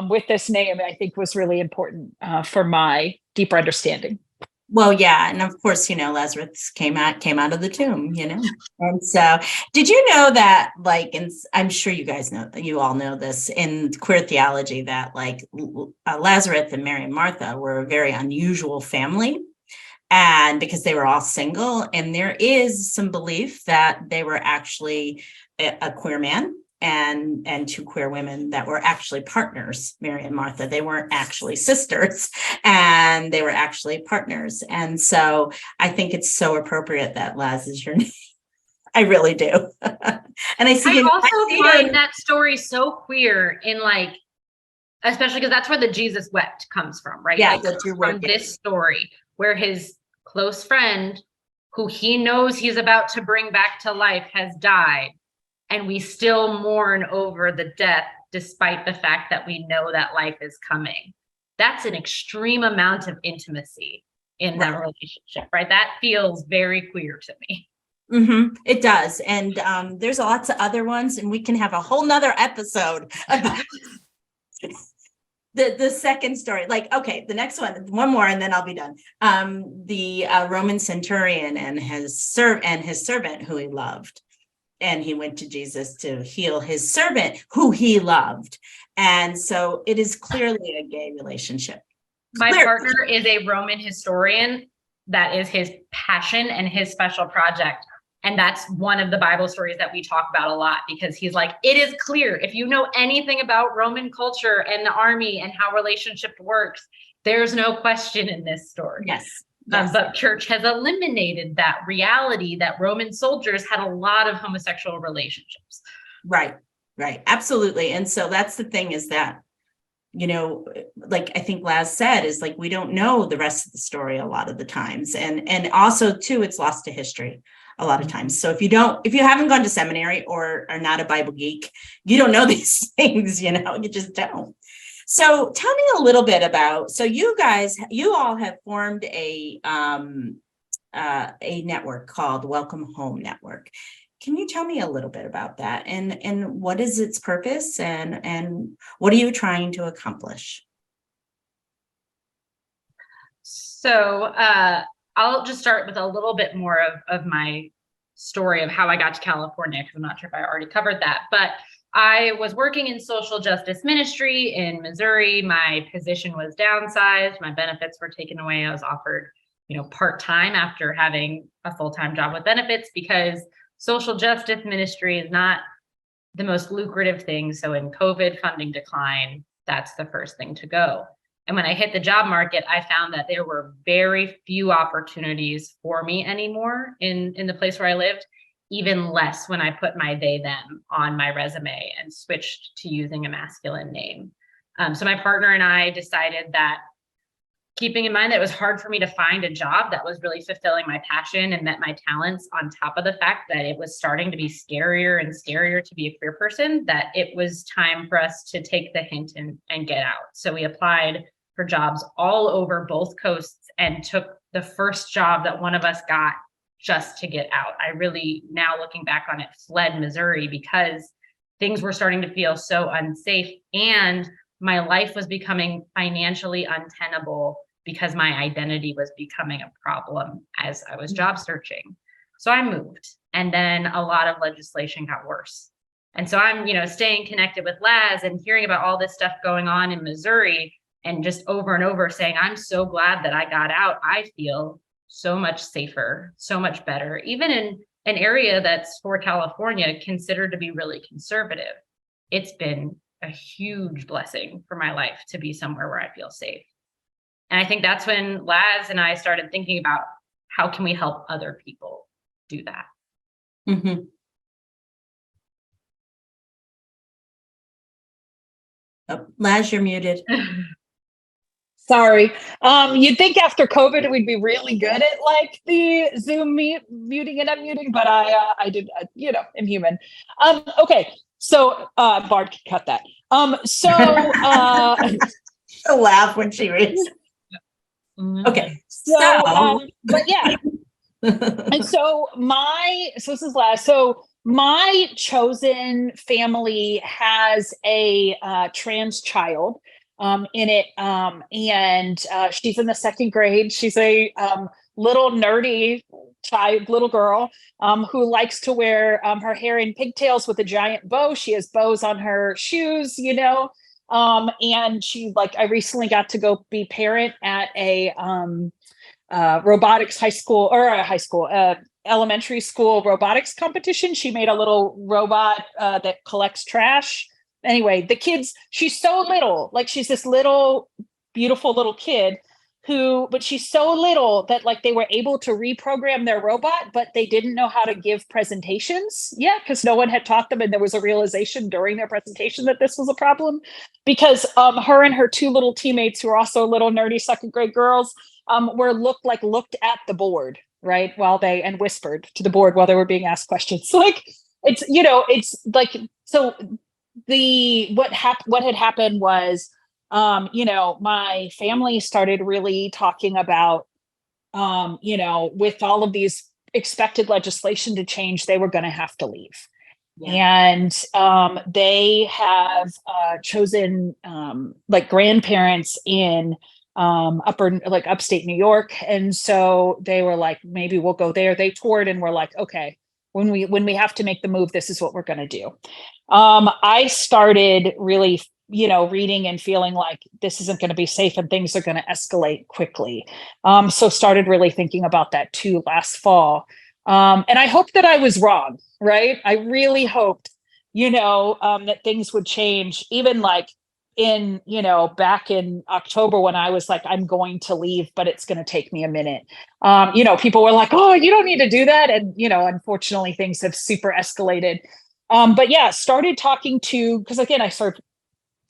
with this name, I think was really important for my deeper understanding. Well, yeah. And of course, Lazarus came out of the tomb, and so did you know that and I'm sure you all know this in queer theology, that Lazarus and Mary and Martha were a very unusual family. and because they were all single, and there is some belief that they were actually a queer man and two queer women that were actually partners, Mary and Martha. They weren't actually sisters, and they were actually partners. And so I think it's so appropriate that Laz is your name. I really do. And I see I also find you. that story so queer in like, especially because that's where the Jesus wept comes from, right? Yeah, It that's comes your from word. this story where his close friend, who he knows he's about to bring back to life, has died. And we still mourn over the death, despite the fact that we know that life is coming. That's an extreme amount of intimacy in that relationship, right? That feels very queer to me. It does. And there's lots of other ones, and we can have a whole nother episode about the second story. Like, okay, the next one more, and then I'll be done. The Roman centurion and his servant who he loved. And he went to Jesus to heal his servant who he loved. And so it is clearly a gay relationship. My partner is a Roman historian. That is his passion and his special project. And that's one of the Bible stories that we talk about a lot, because he's like, it is clear. If you know anything about Roman culture and the army and how relationship works, there's no question in this story. Yes. Yes. But church has eliminated that reality that Roman soldiers had a lot of homosexual relationships. Right. Absolutely. And so that's the thing, is that, like I think Laz said, is like, we don't know the rest of the story a lot of the times. And also too, it's lost to history a lot of times. So if you haven't gone to seminary or are not a Bible geek, you don't know these things, you just don't. So tell me a little bit about, so you all have formed a network called Welcome Home Network. Can you tell me a little bit about that, and what is its purpose, and what are you trying to accomplish? So I'll just start with a little bit more of my story of how I got to California, because I'm not sure if I already covered that, but I was working in social justice ministry in Missouri. My position was downsized. My benefits were taken away. I was offered, part-time after having a full-time job with benefits, because social justice ministry is not the most lucrative thing. So in COVID funding decline, that's the first thing to go. And when I hit the job market, I found that there were very few opportunities for me anymore in the place where I lived. Even less when I put my they, them on my resume and switched to using a masculine name. So my partner and I decided that, keeping in mind that it was hard for me to find a job that was really fulfilling my passion and met my talents, on top of the fact that it was starting to be scarier and scarier to be a queer person, that it was time for us to take the hint and get out. So we applied for jobs all over both coasts and took the first job that one of us got just to get out. I really, now looking back on it, fled Missouri because things were starting to feel so unsafe, and my life was becoming financially untenable because my identity was becoming a problem as I was job searching. So I moved, and then a lot of legislation got worse. And so I'm, staying connected with Laz and hearing about all this stuff going on in Missouri, and just over and over saying, I'm so glad that I got out. I feel so much safer, so much better, even in an area that's, for California, considered to be really conservative. It's been a huge blessing for my life to be somewhere where I feel safe. And I think that's when Laz and I started thinking about, how can we help other people do that? Mm-hmm. Oh, Laz, you're muted. Sorry. You'd think after COVID we'd be really good at like the Zoom muting and unmuting, but I did, I'm human. Okay. So Bard can cut that. She'll laugh when she reads. Okay. But yeah. And so this is Laz. So my chosen family has a trans child in it. And she's in the second grade. She's a little nerdy little girl who likes to wear her hair in pigtails with a giant bow. She has bows on her shoes, and she, I recently got to go be parent at a robotics elementary school robotics competition. She made a little robot that collects trash. Anyway, the kids, she's so little, like she's this little, beautiful little kid but she's so little that like they were able to reprogram their robot, but they didn't know how to give presentations yet because no one had taught them. And there was a realization during their presentation that this was a problem because her and her two little teammates, who are also little nerdy second grade girls, looked at the board, right, and whispered to the board while they were being asked questions. Like it's like, so what had happened was, my family started really talking about, with all of these expected legislation to change, they were going to have to leave. Yeah. And they have chosen grandparents in upstate New York. And so they were like, maybe we'll go there. They toured and we're like, okay, when we have to make the move, this is what we're going to do. I started really reading and feeling like this isn't going to be safe and things are going to escalate quickly. So started really thinking about that too last fall. And I hope that I was wrong, right? I really hoped, that things would change, even like back in October when I was like, I'm going to leave, but it's going to take me a minute. People were like, oh, you don't need to do that. And, unfortunately things have super escalated. But yeah, started talking to, because again, I serve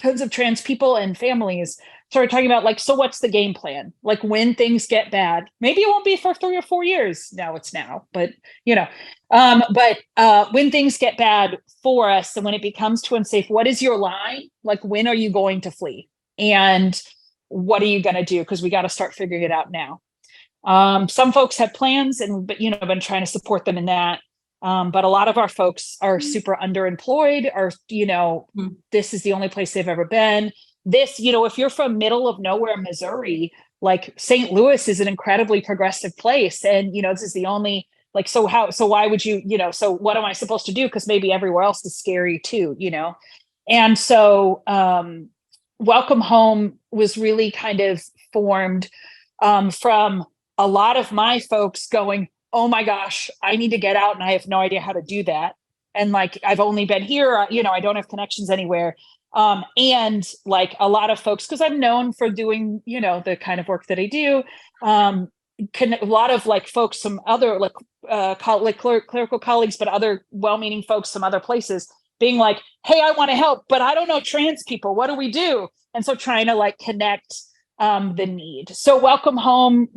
tons of trans people and families, started talking about like, so what's the game plan? Like when things get bad, maybe it won't be for 3 or 4 years. Now it's now, but when things get bad for us and when it becomes too unsafe, what is your line? Like, when are you going to flee? And what are you going to do? Because we got to start figuring it out now. Some folks have plans but been trying to support them in that. But a lot of our folks are super underemployed, or, this is the only place they've ever been. This, if you're from middle of nowhere, Missouri, like St. Louis is an incredibly progressive place. And, this is the only, like, so why would you, so what am I supposed to do? Because maybe everywhere else is scary too, And so Welcome Home was really kind of formed from a lot of my folks going, oh my gosh, I need to get out and I have no idea how to do that. And like, I've only been here, I don't have connections anywhere. And like a lot of folks, because I'm known for doing, the kind of work that I do, a lot of like folks, some other clerical colleagues, but other well-meaning folks, some other places being like, hey, I want to help, but I don't know trans people. What do we do? And so trying to like connect the need. So Welcome Home,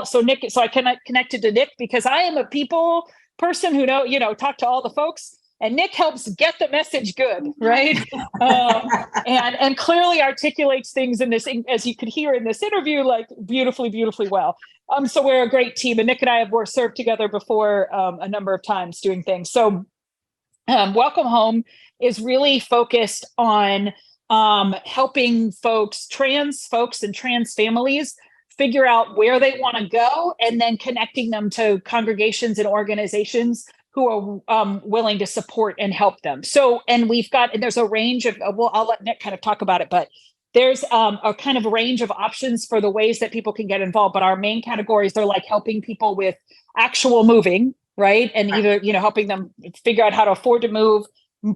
so I connected to Nick because I am a people person who talk to all the folks, and Nick helps get the message good, right? And clearly articulates things in this, as you could hear in this interview, like beautifully, beautifully well. So we're a great team, and Nick and I have served together before a number of times doing things. So Welcome Home is really focused on helping trans folks and trans families figure out where they want to go, and then connecting them to congregations and organizations who are willing to support and help them. So, and there's a range of, I'll let Nick kind of talk about it, but there's a kind of range of options for the ways that people can get involved. But our main categories are like helping people with actual moving, right? And either, helping them figure out how to afford to move,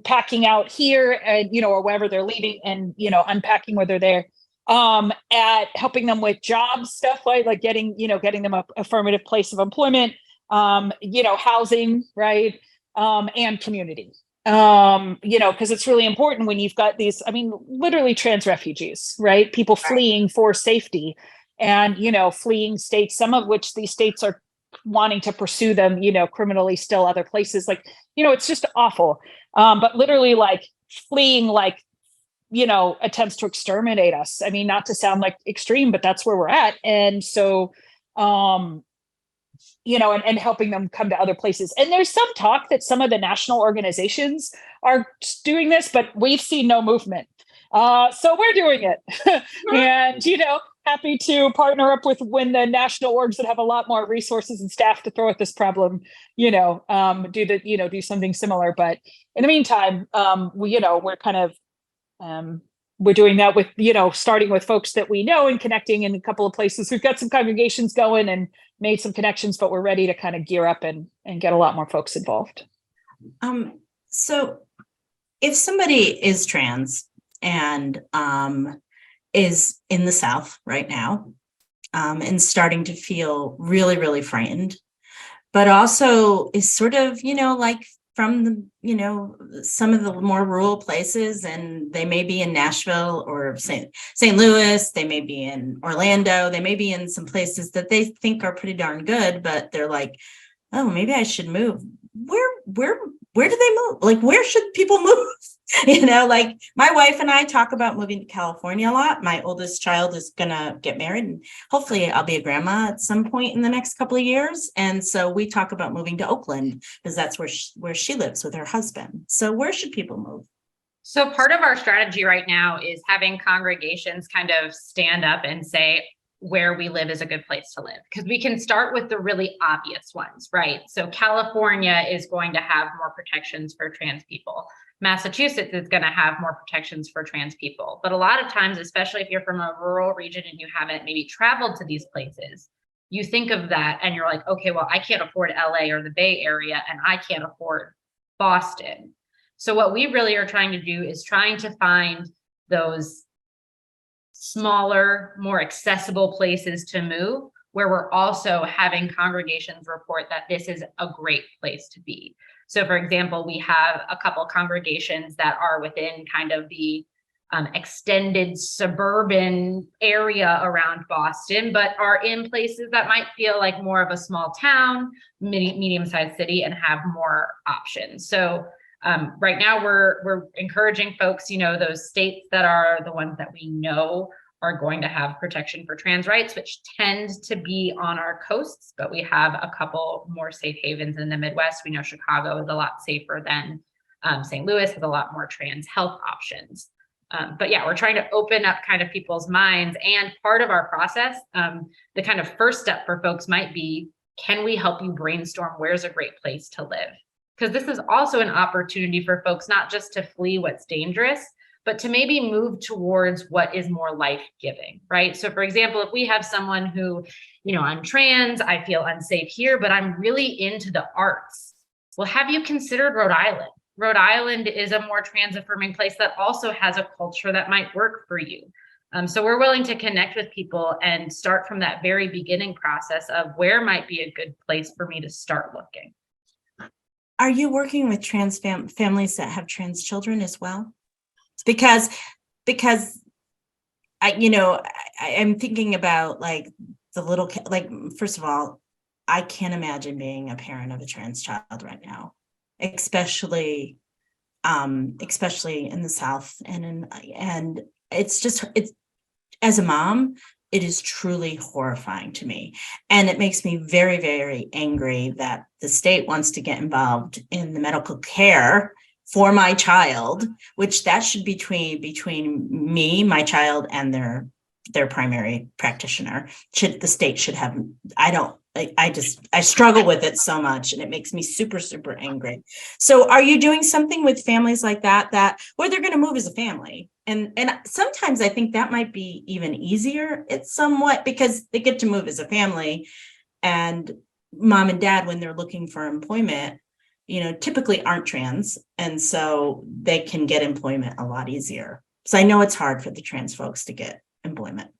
packing out here and, or wherever they're leaving, and, unpacking where they're there, at helping them with job stuff, like getting them a affirmative place of employment, housing, right. And community, because it's really important when you've got these, literally trans refugees, right? People fleeing for safety and, fleeing states, some of which these states are wanting to pursue them, criminally still other places. Like, it's just awful. But literally like fleeing, like, attempts to exterminate us. Not to sound like extreme, but that's where we're at. And so, and helping them come to other places. And there's some talk that some of the national organizations are doing this, but we've seen no movement. So we're doing it. And, happy to partner up with when the national orgs that have a lot more resources and staff to throw at this problem, do something similar. But in the meantime, we're kind of we're doing that with, starting with folks that we know and connecting in a couple of places. We've got some congregations going and made some connections, but we're ready to kind of gear up and get a lot more folks involved. So if somebody is trans and is in the South right now, and starting to feel really, really frightened, but also is sort of, like from the, some of the more rural places, and they may be in Nashville or St. Louis, they may be in Orlando, they may be in some places that they think are pretty darn good, but they're like, oh, maybe I should move. Where do they move? Like, where should people move? Like my wife and I talk about moving to California a lot. My oldest child is gonna get married, and hopefully I'll be a grandma at some point in the next couple of years. And so we talk about moving to Oakland because that's where she lives with her husband. So where should people move? So part of our strategy right now is having congregations kind of stand up and say, where we live is a good place to live, because we can start with the really obvious ones, right? So California is going to have more protections for trans people. Massachusetts is going to have more protections for trans people. But a lot of times, especially if you're from a rural region and you haven't maybe traveled to these places, you think of that and you're like, okay, well, I can't afford LA or the Bay Area, and I can't afford Boston. So what we really are trying to do is trying to find those smaller, more accessible places to move, where we're also having congregations report that this is a great place to be. So for example, we have a couple congregations that are within kind of the extended suburban area around Boston, but are in places that might feel like more of a small town, medium-sized city, and have more options. So right now we're encouraging folks, those states that are the ones that we know are going to have protection for trans rights, which tend to be on our coasts, but we have a couple more safe havens in the Midwest. We know Chicago is a lot safer than St. Louis, has a lot more trans health options. But yeah, we're trying to open up kind of people's minds. And part of our process, the kind of first step for folks might be, can we help you brainstorm where's a great place to live? Because this is also an opportunity for folks not just to flee what's dangerous, but to maybe move towards what is more life-giving, right? So for example, if we have someone who, I'm trans, I feel unsafe here, but I'm really into the arts. Well, have you considered Rhode Island? Rhode Island is a more trans-affirming place that also has a culture that might work for you. So we're willing to connect with people and start from that very beginning process of where might be a good place for me to start looking. Are you working with trans families that have trans children as well? Because I'm thinking about like the little kid, like, first of all, I can't imagine being a parent of a trans child right now, especially in the South. And it's as a mom, it is truly horrifying to me. And it makes me very, very angry that the state wants to get involved in the medical care for my child, which that should be between me, my child, and their primary practitioner. The state should have, I struggle with it so much, and it makes me super, super angry. So are you doing something with families like that where they're going to move as a family? And sometimes I think that might be even easier. It's somewhat because they get to move as a family, and mom and dad, when they're looking for employment, typically aren't trans. And so they can get employment a lot easier. So I know it's hard for the trans folks to get employment.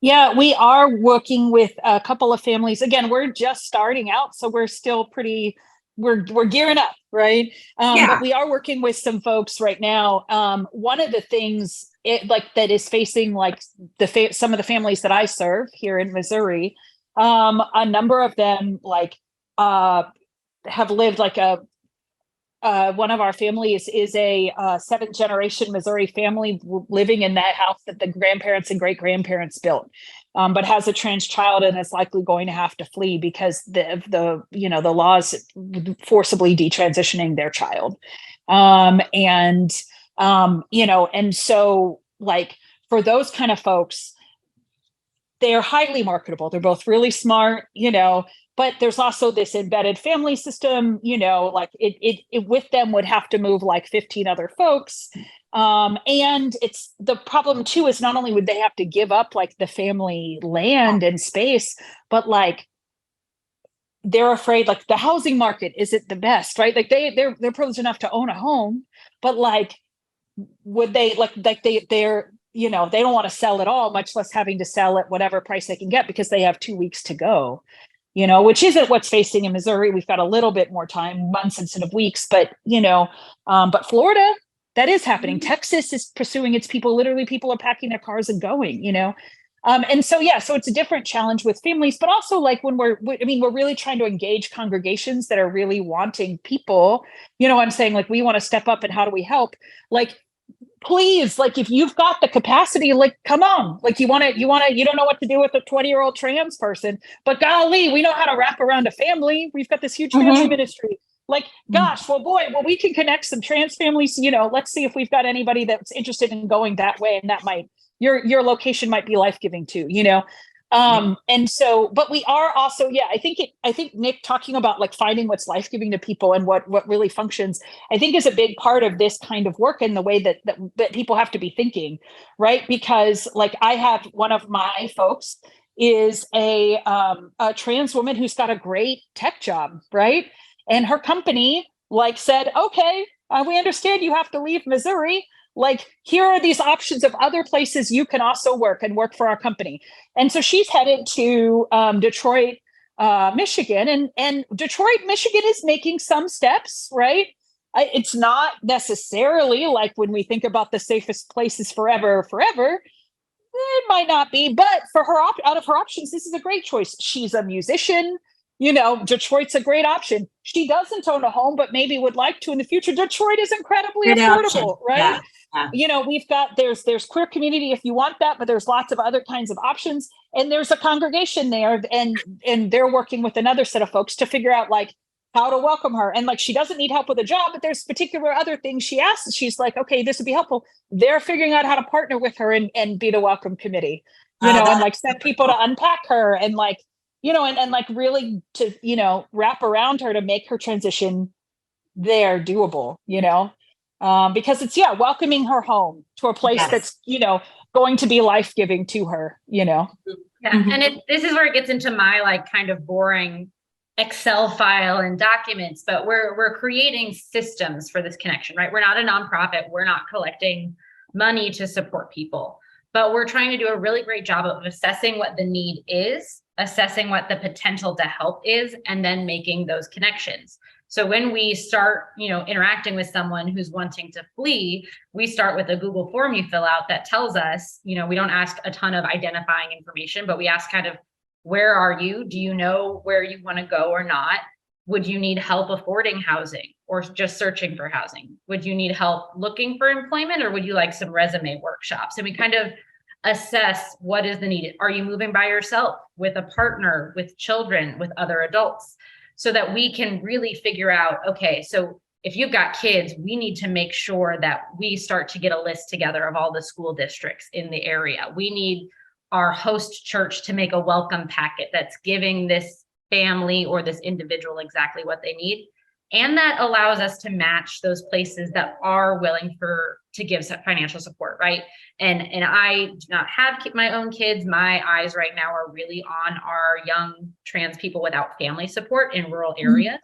Yeah, we are working with a couple of families. Again, we're just starting out, so we're still we're gearing up, right? But we are working with some folks right now. One of the things that is facing some of the families that I serve here in Missouri, a number of them have lived one of our families is a seventh generation Missouri family living in that house that the grandparents and great grandparents built, but has a trans child and is likely going to have to flee because the laws forcibly detransitioning their child. And so for those kind of folks, they're highly marketable. They're both really smart, but there's also this embedded family system, it with them would have to move 15 other folks. And it's the problem too, is not only would they have to give up like the family land and space, but like, they're afraid like the housing market isn't the best, right? Like they're privileged enough to own a home, but like, would they they're, you know, they don't want to sell at all, much less having to sell at whatever price they can get because they have 2 weeks to go, you know, which isn't what's facing in Missouri. We've got a little bit more time, months instead of weeks, but you know, but Florida, that is happening. Texas is pursuing its people. Literally, people are packing their cars and going, you know. And so, yeah, so it's a different challenge with families, but also like when we're really trying to engage congregations that are really wanting people, you know, I'm saying like, we want to step up and how do we help? Like, please, like if you've got the capacity, like, come on, like you don't know what to do with a 20-year-old trans person, but golly, we know how to wrap around a family. We've got this huge family ministry. Like, gosh, well, we can connect some trans families, you know, let's see if we've got anybody that's interested in going that way. And that might, your location might be life-giving too, you know? And so, but we are also, yeah, I think Nick talking about like finding what's life-giving to people and what really functions, I think is a big part of this kind of work and the way that people have to be thinking, right? Because like I have one of my folks is a trans woman who's got a great tech job, right? And her company like said, okay, we understand you have to leave Missouri. Like, here are these options of other places you can also work for our company. And so she's headed to Detroit, Michigan, and Detroit, Michigan is making some steps, right? It's not necessarily like when we think about the safest places forever, it might not be, but for her, out of her options, this is a great choice. She's a musician. You know, Detroit's a great option. She doesn't own a home, but maybe would like to in the future. Detroit is incredibly affordable, right? Yeah. You know, we've got, there's queer community if you want that, but there's lots of other kinds of options. And there's a congregation there and they're working with another set of folks to figure out like how to welcome her. And like, she doesn't need help with a job, but there's particular other things she asks. She's like, okay, this would be helpful. They're figuring out how to partner with her and be the welcome committee, you know, and like send people to unpack her and like, you know, and like really to, you know, wrap around her to make her transition there doable, you know, because it's, yeah, welcoming her home to a place that's, you know, going to be life-giving to her, you know? Yeah. And this is where it gets into my like kind of boring Excel file and documents, but we're creating systems for this connection, right? We're not a nonprofit. We're not collecting money to support people, but we're trying to do a really great job of assessing what the need is, assessing what the potential to help is, and then making those connections. So when we start, you know, interacting with someone who's wanting to flee, we start with a Google form you fill out that tells us, you know, we don't ask a ton of identifying information, but we ask kind of, where are you? Do you know where you want to go or not? Would you need help affording housing or just searching for housing? Would you need help looking for employment, or would you like some resume workshops? And we kind of assess what is the need. Are you moving by yourself, with a partner, with children, with other adults? So that we can really figure out, okay, so if you've got kids, we need to make sure that we start to get a list together of all the school districts in the area. We need our host church to make a welcome packet that's giving this family or this individual exactly what they need. And that allows us to match those places that are willing to give financial support, right? And I do not have my own kids. My eyes right now are really on our young trans people without family support in rural areas.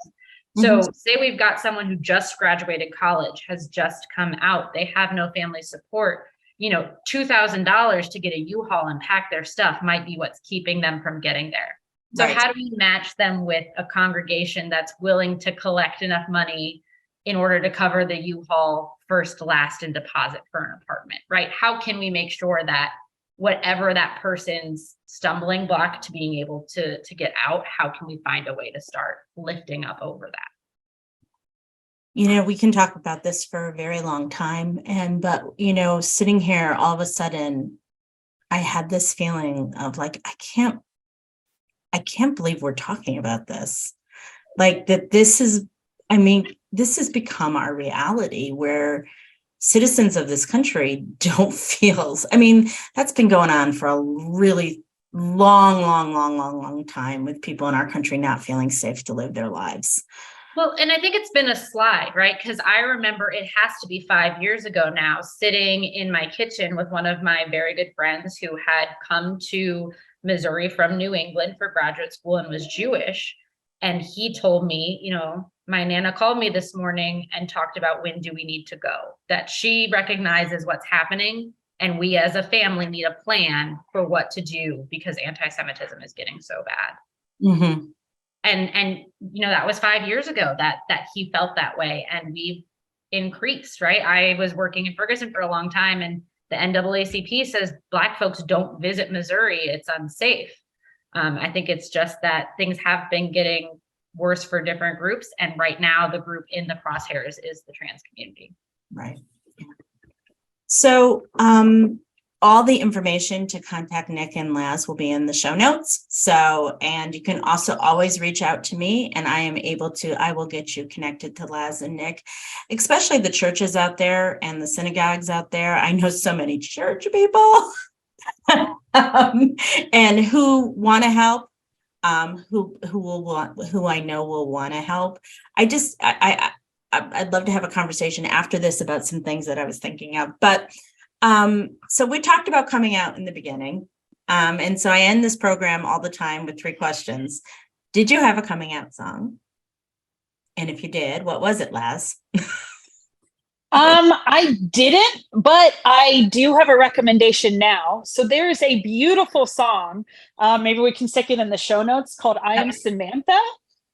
So say we've got someone who just graduated college, has just come out, they have no family support, you know, $2,000 to get a U-Haul and pack their stuff might be what's keeping them from getting there. So right. How do we match them with a congregation that's willing to collect enough money in order to cover the U-Haul first, last, and deposit for an apartment, right? How can we make sure that whatever that person's stumbling block to being able to get out, how can we find a way to start lifting up over that? You know, we can talk about this for a very long time. But, you know, sitting here, all of a sudden, I had this feeling of like, I can't believe we're talking about this. Like that this has become our reality where citizens of this country don't feel, that's been going on for a really long time with people in our country not feeling safe to live their lives. Well, and I think it's been a slide, right? Because I remember it has to be 5 years ago now, sitting in my kitchen with one of my very good friends who had come to Missouri from New England for graduate school and was Jewish. And he told me, my Nana called me this morning and talked about, when do we need to go? That she recognizes what's happening, and we as a family need a plan for what to do because anti-Semitism is getting so bad. Mm-hmm. And that was 5 years ago that he felt that way, and we've increased, right? I was working in Ferguson for a long time, and the NAACP says Black folks don't visit Missouri. It's unsafe. I think it's just that things have been getting worse for different groups, and right now the group in the crosshairs is the trans community. Right. So all the information to contact Nick and Laz will be in the show notes. So, and you can also always reach out to me, and I will get you connected to Laz and Nick, especially the churches out there and the synagogues out there. I know so many church people and who want to help, who I know will want to help. I'd love to have a conversation after this about some things that I was thinking of, but so we talked about coming out in the beginning. And so I end this program all the time with 3 questions. Did you have a coming out song? And if you did, what was it, Laz? I didn't, but I do have a recommendation now. So there's a beautiful song. Maybe we can stick it in the show notes, called I Am Samantha.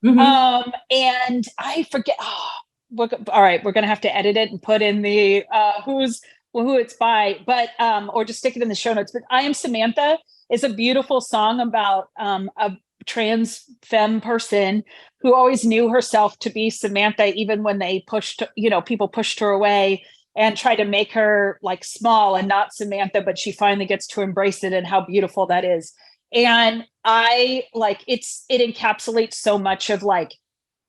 Mm-hmm. And I forget. All right, we're going to have to edit it and put in the who it's by, but or just stick it in the show notes. But I Am Samantha is a beautiful song about a trans femme person who always knew herself to be Samantha, even when they people pushed her away and tried to make her like small and not Samantha, but she finally gets to embrace it, and how beautiful that is. And I like it encapsulates so much of like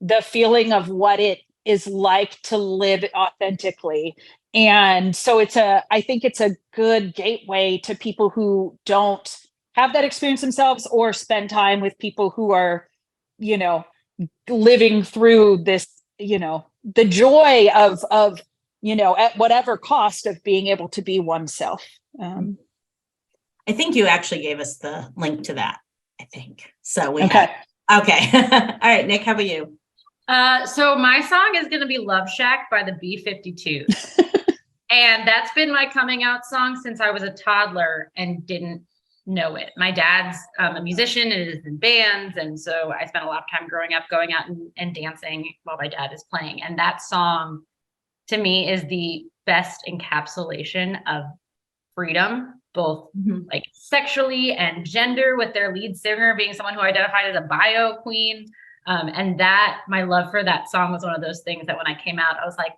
the feeling of what it is like to live authentically. And so I think it's a good gateway to people who don't have that experience themselves, or spend time with people who are, living through this, the joy of, at whatever cost, of being able to be oneself. I think you actually gave us the link to that. I think so. Okay. Okay. All right, Nick, how about you? So my song is going to be Love Shack by the B-52s. And that's been my coming out song since I was a toddler and didn't know it. My dad's a musician and is in bands. And so I spent a lot of time growing up going out and dancing while my dad is playing. And that song to me is the best encapsulation of freedom, both like sexually and gender, with their lead singer being someone who identified as a bio queen. And that my love for that song was one of those things that when I came out, I was like,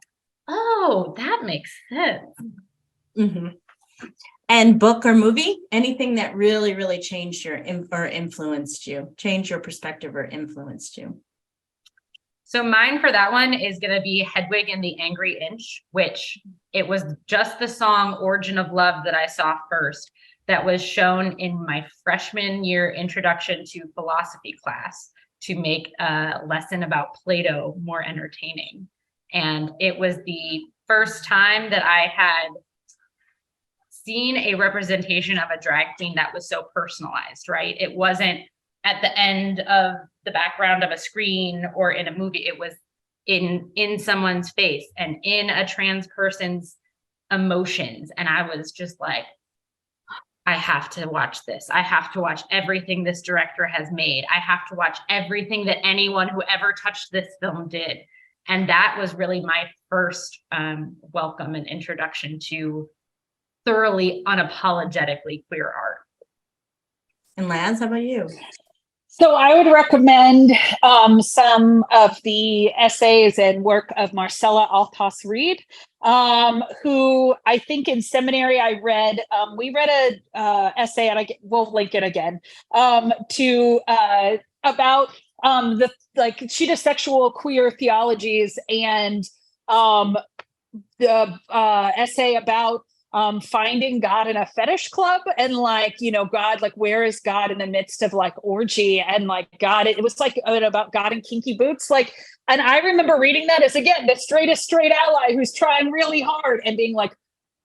oh, that makes sense. Mm-hmm. And book or movie, anything that really, really changed or influenced you, changed your perspective or influenced you? So mine for that one is going to be Hedwig and the Angry Inch, which it was just the song Origin of Love that I saw first, that was shown in my freshman year introduction to philosophy class to make a lesson about Plato more entertaining. And it was the first time that I had seen a representation of a drag queen that was so personalized, right? It wasn't at the end of the background of a screen or in a movie. It was in someone's face and in a trans person's emotions. And I was just like, I have to watch this. I have to watch everything this director has made. I have to watch everything that anyone who ever touched this film did. And that was really my first welcome and introduction to thoroughly, unapologetically queer art. And Laz, how about you? So I would recommend some of the essays and work of Marcella Altos Reed, who I think in seminary I read. We read a essay, and we'll link it again, about she does sexual queer theologies, and the essay about finding God in a fetish club, and God, where is God in the midst of orgy, and God, it was about God in kinky boots. And I remember reading that as, again, the straightest straight ally who's trying really hard and being like,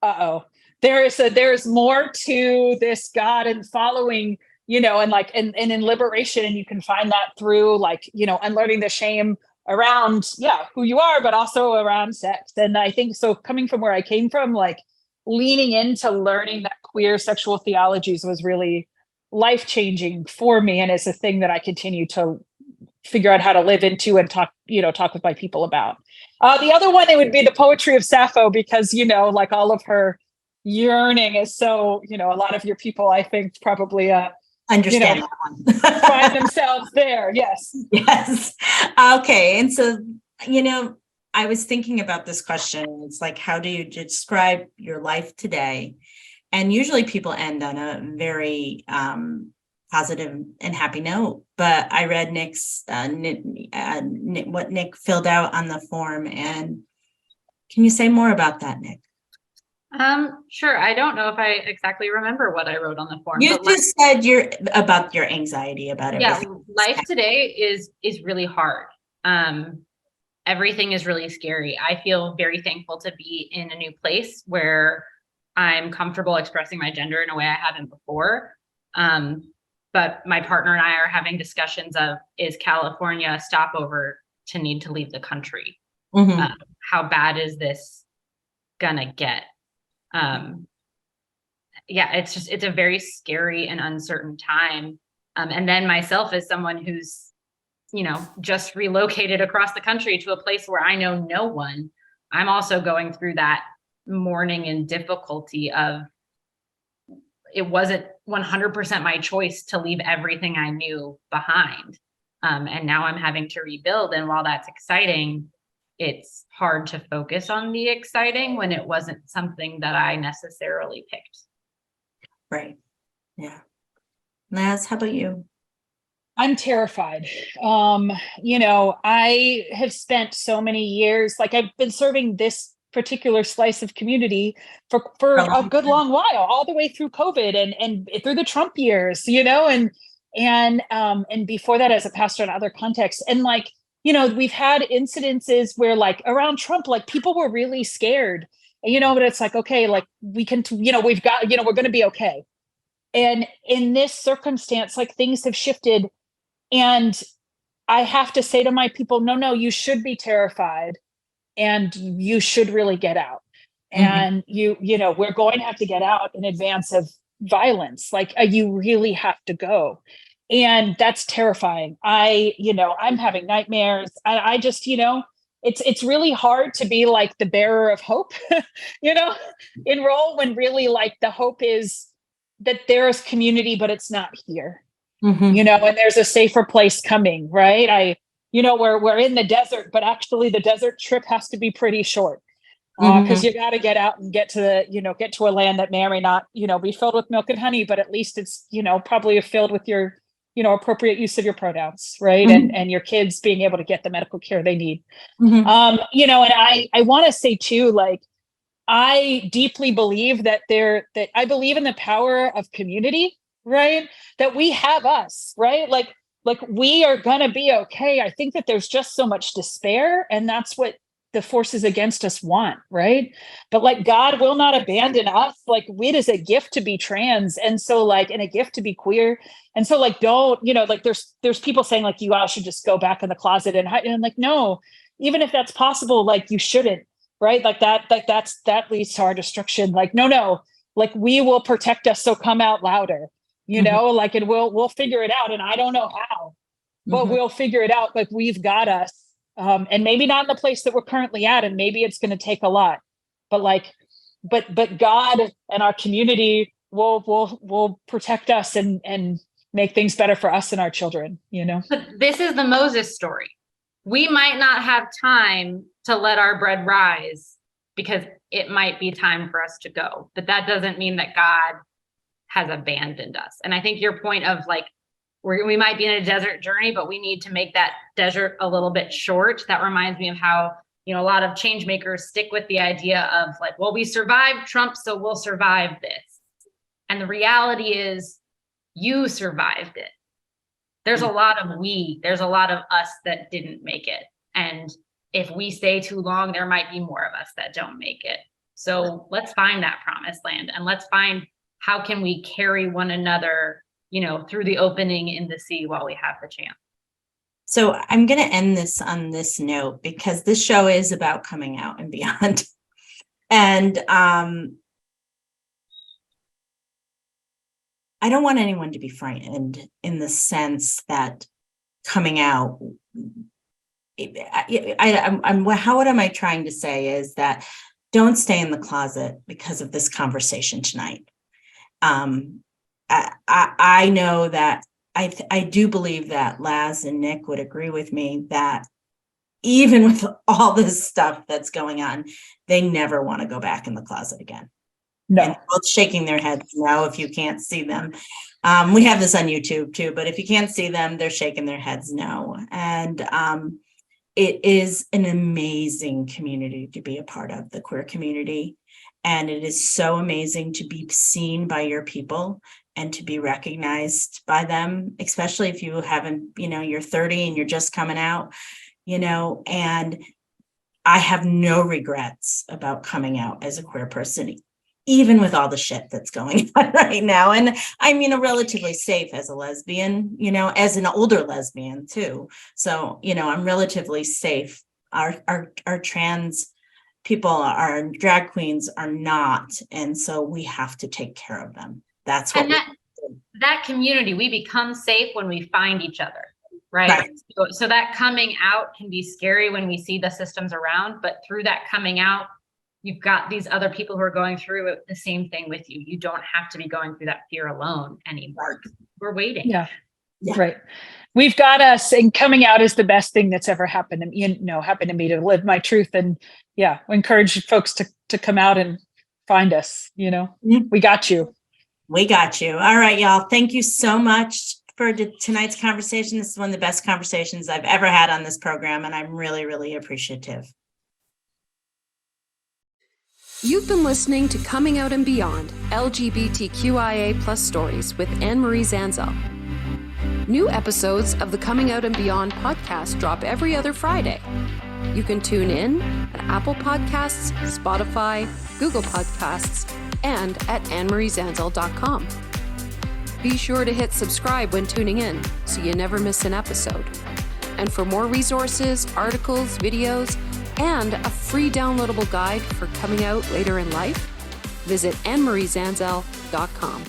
uh-oh, there's more to this God and following, and like, and in liberation. And you can find that through like, unlearning the shame around, who you are, but also around sex. And I think so coming from where I came from, like leaning into learning that queer sexual theologies was really life-changing for me. And it's a thing that I continue to figure out how to live into and talk with my people about. The other one, it would be the poetry of Sappho, because, like all of her yearning is so, a lot of your people, I think, probably, Understand that one. find themselves there. Yes. Yes. Okay. And so, I was thinking about this question. It's like, how do you describe your life today? And usually people end on a very positive and happy note. But I read Nick's what Nick filled out on the form. And can you say more about that, Nick? Sure. I don't know if I exactly remember what I wrote on the form. You just said about your anxiety about everything. Yeah, life today is really hard. Everything is really scary. I feel very thankful to be in a new place where I'm comfortable expressing my gender in a way I haven't before. But my partner and I are having discussions of, is California a stopover to need to leave the country? Mm-hmm. How bad is this gonna get? It's a very scary and uncertain time. And then myself, as someone who's, just relocated across the country to a place where I know no one, I'm also going through that mourning and difficulty of, it wasn't 100% my choice to leave everything I knew behind. And now I'm having to rebuild. And while that's exciting, it's hard to focus on the exciting when it wasn't something that I necessarily picked. Right. Yeah. Laz, how about you? I'm terrified. I have spent so many years, like I've been serving this particular slice of community for a good long while, all the way through COVID and through the Trump years, and before that as a pastor in other contexts. And like, we've had incidences where like around Trump, like people were really scared, but it's like, okay, like we can, we've got, we're going to be okay. And in this circumstance, like things have shifted. And I have to say to my people, no, you should be terrified and you should really get out. And we're going to have to get out in advance of violence. Like you really have to go. And that's terrifying. I'm having nightmares. I just, it's really hard to be like the bearer of hope, in role, when really like the hope is that there is community, but it's not here. And there's a safer place coming, right? We're in the desert, but actually the desert trip has to be pretty short, because you got to get out and get to a land that may or may not, be filled with milk and honey, but at least it's, probably filled with your, appropriate use of your pronouns, right? And your kids being able to get the medical care they need. And I want to say too, like, I deeply believe that I believe in the power of community, right? That we have us, right? Like we are going to be okay. I think that there's just so much despair, and that's what the forces against us want, right? But like God will not abandon us. Like it is a gift to be trans, and so like, and a gift to be queer. And so like, don't, like there's people saying like you all should just go back in the closet and hide. And I'm like, no, even if that's possible, like you shouldn't, right? Like that leads to our destruction. Like, no, like we will protect us. So come out louder, like, and we'll figure it out. And I don't know how, but we'll figure it out. Like we've got us. And maybe not in the place that we're currently at, and maybe it's going to take a lot, but like, but God and our community will protect us and make things better for us and our children, But this is the Moses story. We might not have time to let our bread rise because it might be time for us to go, but that doesn't mean that God has abandoned us. And I think your point of like, we might be in a desert journey, but we need to make that desert a little bit short. That reminds me of how, a lot of change makers stick with the idea of like, well, we survived Trump, so we'll survive this. And the reality is you survived it. There's a lot of there's a lot of us that didn't make it. And if we stay too long, there might be more of us that don't make it. So let's find that promised land, and let's find how can we carry one another, through the opening in the sea while we have the chance. So I'm going to end this on this note, because this show is about coming out and beyond. And I don't want anyone to be frightened in the sense that coming out, what am I trying to say is that don't stay in the closet because of this conversation tonight. I know that I do believe that Laz and Nick would agree with me that even with all this stuff that's going on, they never want to go back in the closet again. No. And both shaking their heads no if you can't see them. We have this on YouTube too, but if you can't see them, they're shaking their heads no. And it is an amazing community to be a part of, the queer community. And it is so amazing to be seen by your people and to be recognized by them, especially if you haven't, you're 30 and you're just coming out, and I have no regrets about coming out as a queer person, even with all the shit that's going on right now. And I'm, relatively safe as a lesbian, as an older lesbian too. So, I'm relatively safe. Our trans people, our drag queens are not. And so we have to take care of them. That's what that community, we become safe when we find each other. Right. So that coming out can be scary when we see the systems around, but through that coming out, you've got these other people who are going through the same thing with you. You don't have to be going through that fear alone anymore. We're waiting. Yeah. Right. We've got us, and coming out is the best thing that's ever happened to me, happened to me, to live my truth. And we encourage folks to come out and find us, we got you. We got you. All right, y'all. Thank you so much for tonight's conversation. This is one of the best conversations I've ever had on this program, and I'm really, really appreciative. You've been listening to Coming Out and Beyond, LGBTQIA plus stories with Anne-Marie Zanzal. New episodes of the Coming Out and Beyond podcast drop every other Friday. You can tune in at Apple Podcasts, Spotify, Google Podcasts, and at annemariezanzal.com. Be sure to hit subscribe when tuning in so you never miss an episode. And for more resources, articles, videos, and a free downloadable guide for coming out later in life, visit annemariezanzal.com.